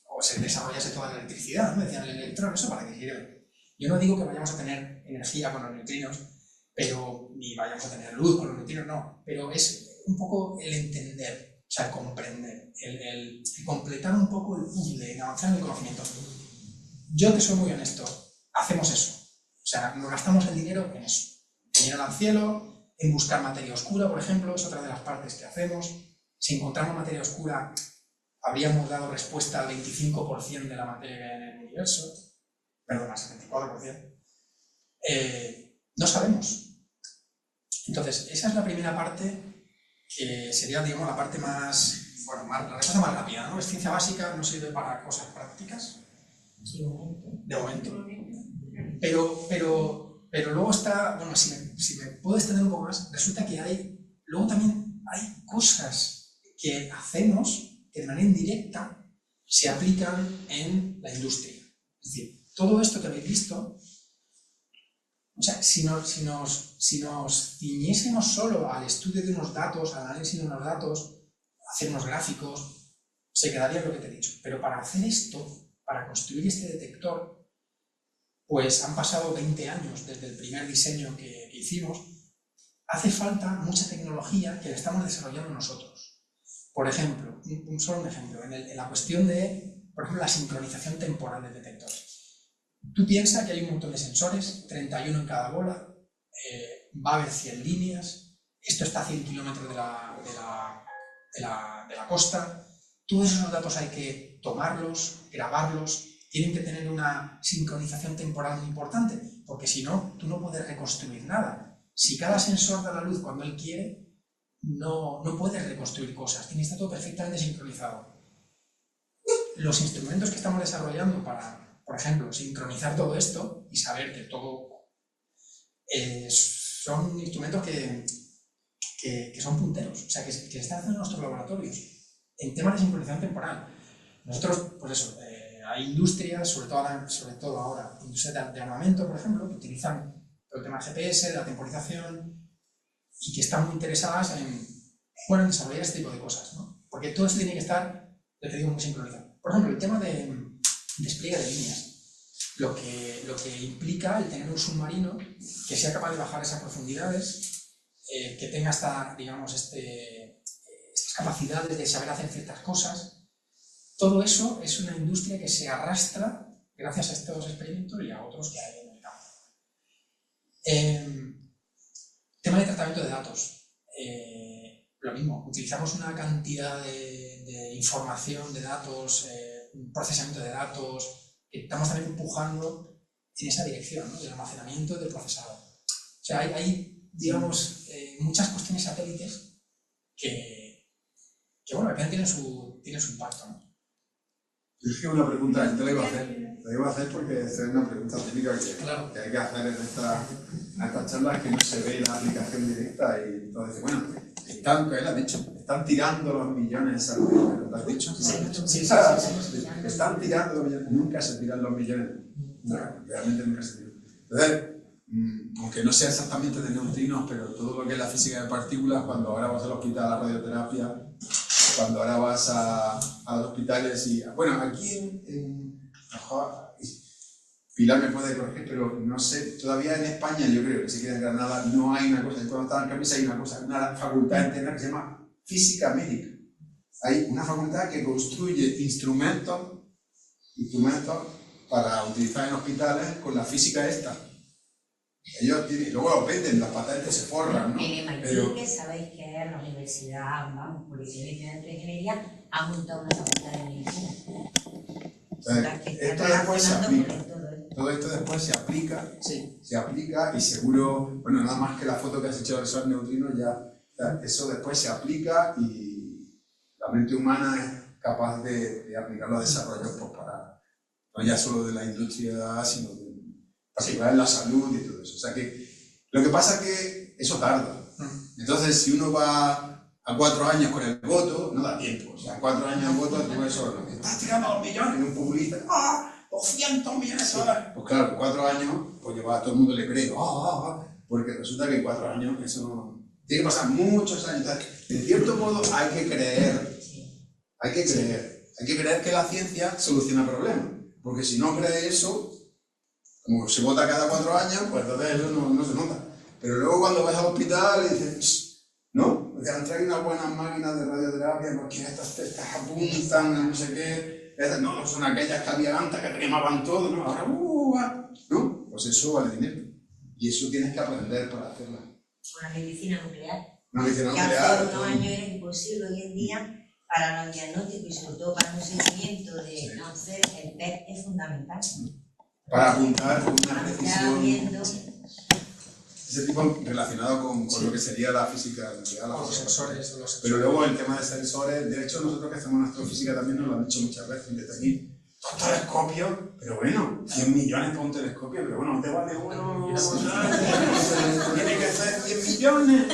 o se desarrollase toda la electricidad, ¿no? Decían, el electrón, ¿eso para qué sirve? Yo no digo que vayamos a tener energía con los neutrinos, pero ni vayamos a tener luz con los neutrinos, no. Pero es un poco el entender, o sea, el comprender, el completar un poco el puzzle, el avanzar en el conocimiento. Yo, que soy muy honesto, hacemos eso. O sea, nos gastamos el dinero en eso. En ir al cielo, en buscar materia oscura, por ejemplo, es otra de las partes que hacemos. Si encontramos materia oscura, habríamos dado respuesta al 25% de la materia en el universo. Perdón, al 74%. No sabemos. Entonces, esa es la primera parte, que sería, digamos, la parte más, bueno, la respuesta más rápida, ¿no? Es ciencia básica, no sirve para cosas prácticas. De momento. Pero luego está, bueno, si me puedo extender un poco más, resulta que luego también hay cosas que hacemos que de manera indirecta se aplican en la industria. Es decir, todo esto que habéis visto, o sea, si nos ciñésemos solo al estudio de unos datos, al análisis de unos datos, hacer unos gráficos, se quedaría lo que te he dicho. Pero para hacer esto, para construir este detector, pues han pasado 20 años desde el primer diseño que hicimos. Hace falta mucha tecnología que la estamos desarrollando nosotros. Por ejemplo, solo un ejemplo, en la cuestión de, por ejemplo, la sincronización temporal del detector. Tú piensas que hay un montón de sensores, 31 en cada bola, va a haber 100 líneas, esto está a 100 kilómetros de la costa, todos esos datos hay que tomarlos, grabarlos, tienen que tener una sincronización temporal muy importante, porque si no, tú no puedes reconstruir nada. Si cada sensor da la luz cuando él quiere, no puedes reconstruir cosas, tiene que estar todo perfectamente sincronizado. Los instrumentos que estamos desarrollando para, por ejemplo, sincronizar todo esto y saber que todo son instrumentos que son punteros, o sea, que se están haciendo en nuestros laboratorios en temas de sincronización temporal. Nosotros, pues eso, hay industrias, sobre todo ahora, industrias de armamento, por ejemplo, que utilizan el tema GPS, de la temporización, y que están muy interesadas en desarrollar este tipo de cosas, ¿no? Porque todo esto tiene que estar, ya te digo, muy sincronizado. Por ejemplo, el tema de despliegue de líneas, lo que implica el tener un submarino que sea capaz de bajar esas profundidades, que tenga estas capacidades de saber hacer ciertas cosas. Todo eso es una industria que se arrastra gracias a estos experimentos y a otros que hay en el campo. Tema de tratamiento de datos. Lo mismo, utilizamos una cantidad de información, de datos, procesamiento de datos, que estamos también empujando en esa dirección, ¿no? Del almacenamiento y del procesado. O sea, hay digamos, muchas cuestiones satélites que bueno, al final tienen su impacto, ¿no? Es que una pregunta, te la iba a hacer porque esta es una pregunta típica que hay que hacer en estas charlas, que no se ve la aplicación directa y entonces, bueno, él ha dicho, están tirando los millones al mes, ¿lo has dicho? Sí. Están tirando los millones, nunca se tiran los millones, no, realmente nunca se tiran. Entonces, aunque no sea exactamente de neutrinos, pero todo lo que es la física de partículas, cuando ahora vas al hospital a la radioterapia, cuando ahora vas a los hospitales y... Bueno, aquí Pilar me puede corregir, pero no sé, todavía en España, yo creo que si queda en Granada, no hay una cosa, cuando estaba en Camisa hay una facultad entera que se llama Física Médica. Hay una facultad que construye instrumentos para utilizar en hospitales con la física esta. Ellos tienen, luego los venden, las patentes se forran, ¿no? En MIT, que sabéis que es la universidad, Politécnica de Ingeniería, ha montado una facultad de medicina. Esto después se aplica. Todo esto después se aplica, y seguro, bueno, nada más que la foto que has hecho de esos neutrinos, ya eso después se aplica y la mente humana es capaz de aplicarlo a desarrollos pues, para, no ya solo de la industria, sino de particular en la salud y todo eso. O sea que lo que pasa es que eso tarda. Entonces, si uno va a 4 años con el voto, no da tiempo. O sea, 4 años de voto, tú eso, estás tirando 2 millones, un populista, 200 millones de dólares. Pues claro, 4 años, pues lleva, todo el mundo le cree, porque resulta que en 4 años eso no... Tiene que pasar muchos años. En cierto modo hay que creer, hay que creer que la ciencia soluciona problemas, porque si no cree eso, como se vota cada 4 años, pues entonces eso no se nota. Pero luego cuando vas al hospital y dices, ¿no? Porque han traído unas buenas máquinas de radioterapia porque estas apuntan, no sé qué. Estas no, son aquellas que había antes que quemaban todo, ¿no? Ahora, ¿no? Pues eso vale dinero. Y eso tienes que aprender para hacerla. Una medicina nuclear. Una medicina que nuclear. hace unos años era imposible, hoy en día, para los diagnósticos y sobre todo para un seguimiento de cáncer, el PET es fundamental. Para apuntar con una precisión. Viendo... Ese tipo relacionado con lo que sería la física nuclear. Los sensores. Pero luego el tema de sensores, de hecho nosotros que hacemos astrofísica también nos lo han dicho muchas veces desde aquí. Un telescopio, pero bueno, 100 millones por un telescopio, pero bueno, no te vale uno, tiene que ser 100 millones.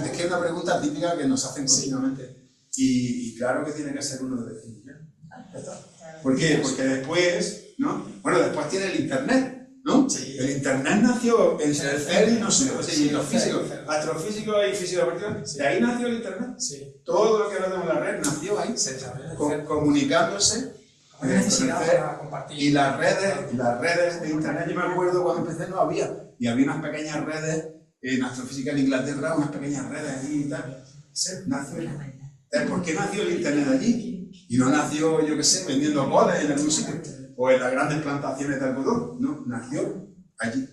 Es que es una pregunta típica que nos hacen continuamente. Y claro que tiene que ser uno de 100 millones. Ya está. ¿Por qué? Porque después, ¿no? Bueno, después tiene el internet, ¿no? Sí. El internet nació entre el CERN y no sé, y los físicos, astrofísicos y físicos particulares. De ahí nació el internet. Sí. Todo lo que ahora tenemos en la red nació ahí, comunicándose. Para compartir. Y las redes de internet, yo me acuerdo cuando empecé no había, y había unas pequeñas redes en astrofísica en Inglaterra, unas pequeñas redes allí y tal. ¿Por qué nació el internet allí? Y no nació, yo qué sé, vendiendo coles en algún sitio, o en las grandes plantaciones de algodón, no, nació allí.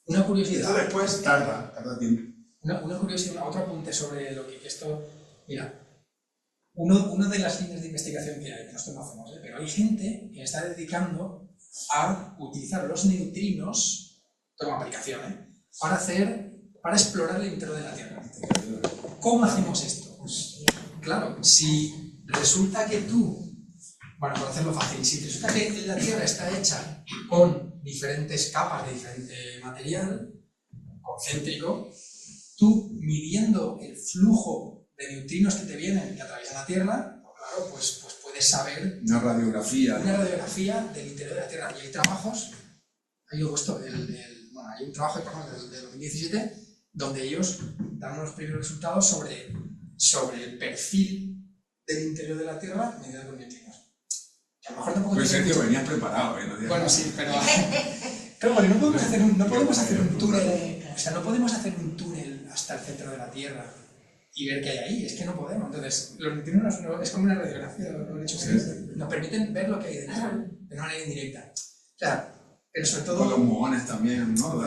Una curiosidad. Esto después tarda tiempo. Una curiosidad, otro apunte sobre lo que esto... Mira, una de las líneas de investigación que hay, que nosotros no hacemos, pero hay gente que está dedicando a utilizar los neutrinos, toma aplicación, para explorar el interior de la Tierra. ¿Cómo hacemos esto? Pues, claro, si resulta que bueno, por hacerlo fácil, si resulta que la Tierra está hecha con diferentes capas de diferente material, concéntrico, tú midiendo el flujo de neutrinos que te vienen, que atraviesan la Tierra, claro, pues puedes saber una radiografía del interior de la Tierra. Y hay trabajos, hay un trabajo de 2017 donde ellos dan unos primeros resultados sobre el perfil del interior de la Tierra medido con neutrinos. Que a lo mejor tampoco... Pues Sergio, venías preparado, ¿eh? Bueno, sí, pero porque no podemos hacer un túnel, o sea, no podemos hacer un túnel hasta el centro de la Tierra y ver qué hay ahí, es que no podemos. Entonces, los neutrinos es como una radiografía, lo he dicho, nos permiten ver lo que hay dentro de una manera indirecta. O sea, pero sobre todo... Con los muones también, ¿no? Lo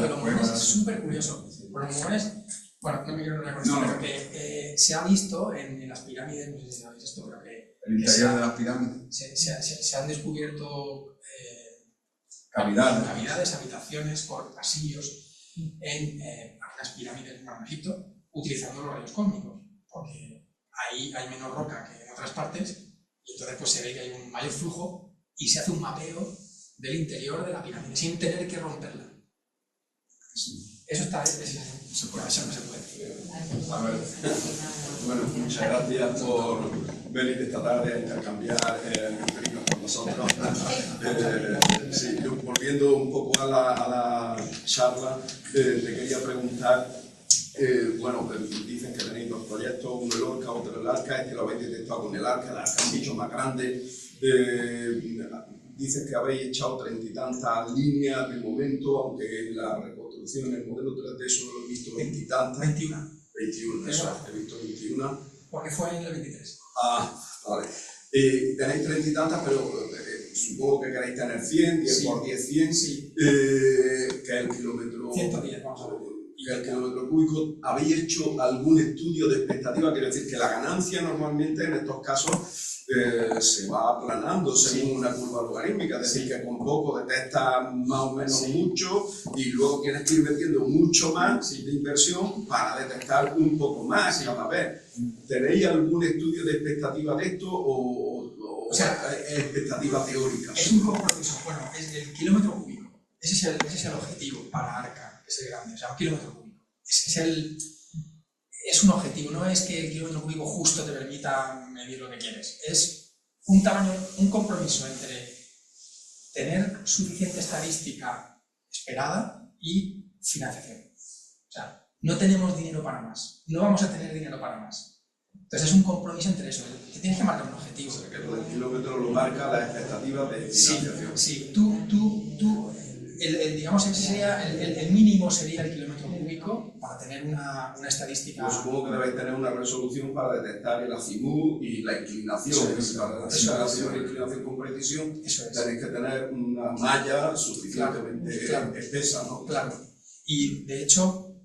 de los muones es súper curioso. Con los muones, bueno, no me quiero enrollar con esto, pero que se ha visto en las pirámides, no sé si sabéis esto, pero que... El interior de las pirámides. Se han descubierto cavidades, habitaciones por pasillos en algunas pirámides en Egipto, utilizando los rayos cósmicos, porque ahí hay menos roca que en otras partes, y entonces pues se ve que hay un mayor flujo y se hace un mapeo del interior de la pirámide sin tener que romperla. Eso está, eso no se puede. A ver, bueno, muchas gracias por venir esta tarde a intercambiar neutrinos con nosotros. Sí, volviendo un poco a la charla, te quería preguntar. Bueno, dicen que tenéis dos proyectos, uno el Orca, otro el Arca, que lo habéis detectado con el Arca es mucho más grande. Dicen que habéis echado 30 y tantas líneas de momento, aunque la reconstrucción en el modelo 3D solo he visto 20 y tantas. 21. 21, eso, he visto 21. Porque fue en el 23. Ah, vale. Tenéis 30 y tantas, pero supongo que queréis tener 100, 10 por 10, 100, sí. Que es el kilómetro... 110, vamos a ver. Y el kilómetro cúbico, ¿habéis hecho algún estudio de expectativa? Quiero decir que la ganancia normalmente en estos casos se va aplanando según una curva logarítmica, es decir, que con poco detectas más o menos mucho y luego tienes que ir metiendo mucho más de inversión para detectar un poco más cada vez. ¿Tenéis algún estudio de expectativa de esto o sea, expectativa teórica? Es un compromiso, bueno, es el kilómetro cúbico. Ese es el objetivo para Arca, que es el grande, o sea, un kilómetro cúbico. Es un objetivo, no es que el kilómetro cúbico justo te permita medir lo que quieres. Es un tamaño, un compromiso entre tener suficiente estadística esperada y financiación. O sea, no tenemos dinero para más, no vamos a tener dinero para más. Entonces es un compromiso entre eso, te tienes que marcar un objetivo. O sea, que el kilómetro lo marca la expectativa de financiación. Sí, digamos, ese sería el mínimo sería el kilómetro cúbico para tener una estadística. Pues supongo que debéis tener una resolución para detectar el azimut y la inclinación. Para detectar la inclinación con precisión tenéis que tener una malla suficientemente espesa, ¿no? Claro. Y de hecho,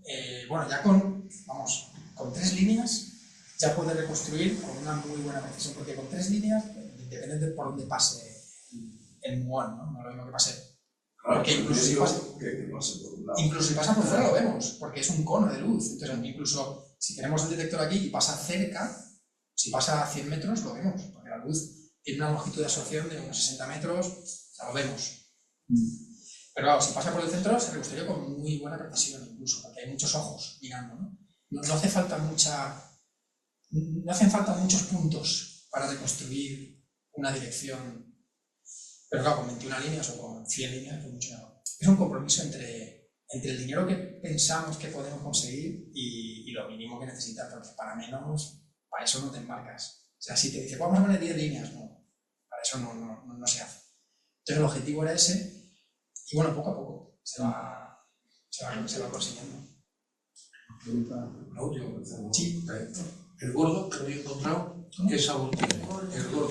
bueno, ya con 3 líneas ya puedes reconstruir con una muy buena precisión, porque con 3 líneas, depende de por dónde pase el muón, ¿no? No es lo mismo que pase. Porque incluso si pasa por fuera lo vemos, porque es un cono de luz. Entonces, incluso si tenemos el detector aquí y pasa cerca, si pasa a 100 metros lo vemos, porque la luz tiene una longitud de absorción de unos 60 metros, o sea, lo vemos. Pero claro, si pasa por el centro se reconstruye con muy buena precisión incluso, porque hay muchos ojos mirando, ¿no? No hace falta no hacen falta muchos puntos para reconstruir una dirección. Pero claro, con 21 líneas o con 100 líneas, pues mucho mejor. Es un compromiso entre el dinero que pensamos que podemos conseguir y lo mínimo que necesitas, porque para menos, para eso no te embarcas. O sea, si te dice, vamos a poner 10 líneas, no, para eso no se hace. Entonces el objetivo era ese, y bueno, poco a poco se va consiguiendo. Claudio, Sí. el gordo que había encontrado, ¿qué sabor tiene? El gordo.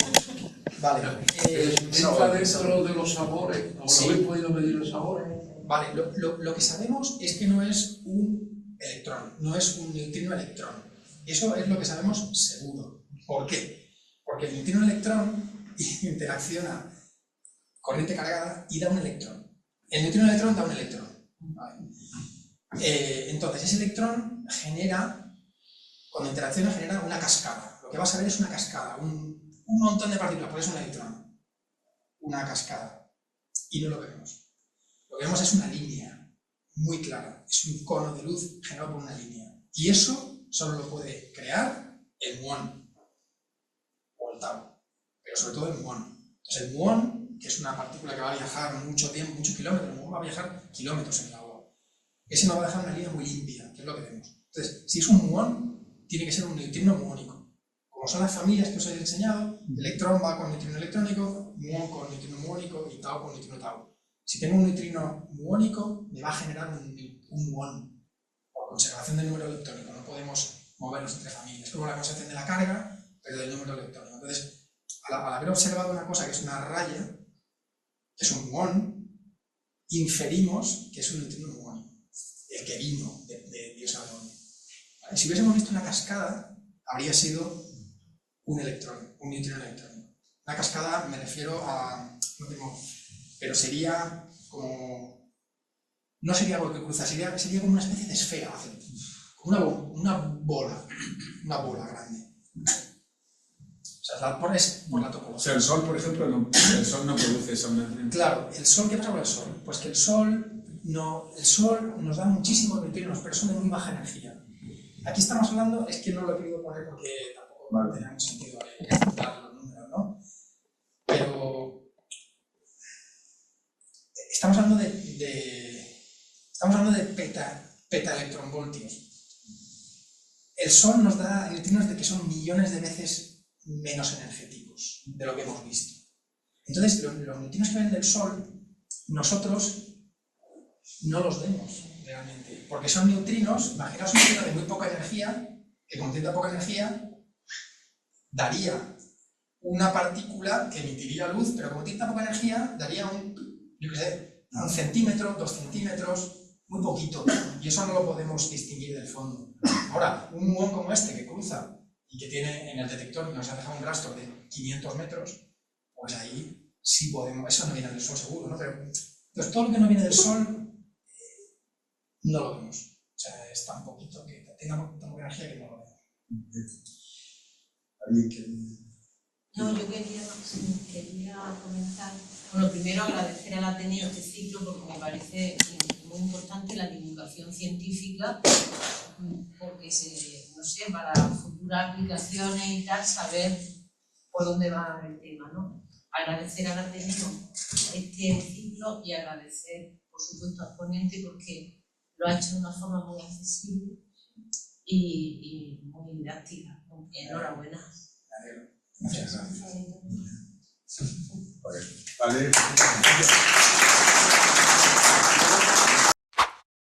Vale. ¿Entra dentro de los sabores? ¿O Sí. lo habéis podido medir el sabor? Vale, lo que sabemos es que no es un electrón, no es un neutrino electrón. Eso es lo que sabemos seguro. ¿Por qué? Porque el neutrino electrón interacciona corriente cargada y da un electrón. El neutrino electrón da un electrón. ¿Vale? Entonces, ese electrón cuando interacciona genera una cascada. Lo que vas a ver es una cascada, un montón de partículas, por eso un electrón. Una cascada. Y no lo vemos. Lo que vemos es una línea muy clara. Es un cono de luz generado por una línea. Y eso solo lo puede crear el muón o el tau. Pero sobre todo el muón. Entonces el muón, que es una partícula que va a viajar mucho tiempo, muchos kilómetros, el muón va a viajar kilómetros en el agua. Ese nos va a dejar una línea muy limpia, que es lo que vemos. Entonces, si es un muón, tiene que ser un neutrino muónico. Como son las familias que os he enseñado, electrón va con neutrino electrónico, muón con neutrino muónico y tau con neutrino tau. Si tengo un neutrino muónico, me va a generar un muón por conservación del número electrónico. No podemos movernos entre familias. Es como la conservación de la carga, pero del número electrónico. Entonces, al haber observado una cosa que es una raya, que es un muón, inferimos que es un neutrino muónico, el que vino de Dios a dónde. ¿Vale? Si hubiésemos visto una cascada, habría sido un electrón, un neutrino electrónico. Una cascada me refiero a... pero sería como... No sería algo que cruza, sería como una especie de esfera, como una bola grande. O sea, por la topología. O sea, el Sol, por ejemplo, el Sol no produce esa energía. Claro, el Sol, ¿qué pasa con el Sol? Pues que el Sol nos da muchísimos neutrinos, pero son de muy baja energía. Aquí estamos hablando, es que no lo he querido poner porque tampoco tenía mucho sentido dar los números, ¿no? Pero estamos hablando de petaelectronvoltios. El Sol nos da neutrinos de que son millones de veces menos energéticos de lo que hemos visto. Entonces, los neutrinos que ven del Sol, nosotros no los vemos realmente, porque son neutrinos, imaginaos un neutrino de muy poca energía, que con cierta poca energía daría una partícula que emitiría luz, pero con cierta poca energía daría un centímetro, 2 centímetros, muy poquito, y eso no lo podemos distinguir del fondo. Ahora, un muón como este que cruza y que tiene en el detector y nos ha dejado un rastro de 500 metros, pues ahí sí podemos, eso no viene del Sol seguro, ¿no? Pero entonces, todo lo que no viene del Sol no lo vemos. O sea, es tan poquito que tenga tan poca energía que no lo vemos. ¿Alguien que... No, yo quería comentar. Bueno, primero agradecer al Ateneo este ciclo porque me parece muy importante la divulgación científica, porque no sé, para futuras aplicaciones y tal, saber por dónde va el tema, ¿no? agradecer al Ateneo este ciclo y agradecer, por supuesto, al ponente porque lo ha hecho de una forma muy accesible y muy didáctica. Enhorabuena. Muchas gracias. Vale.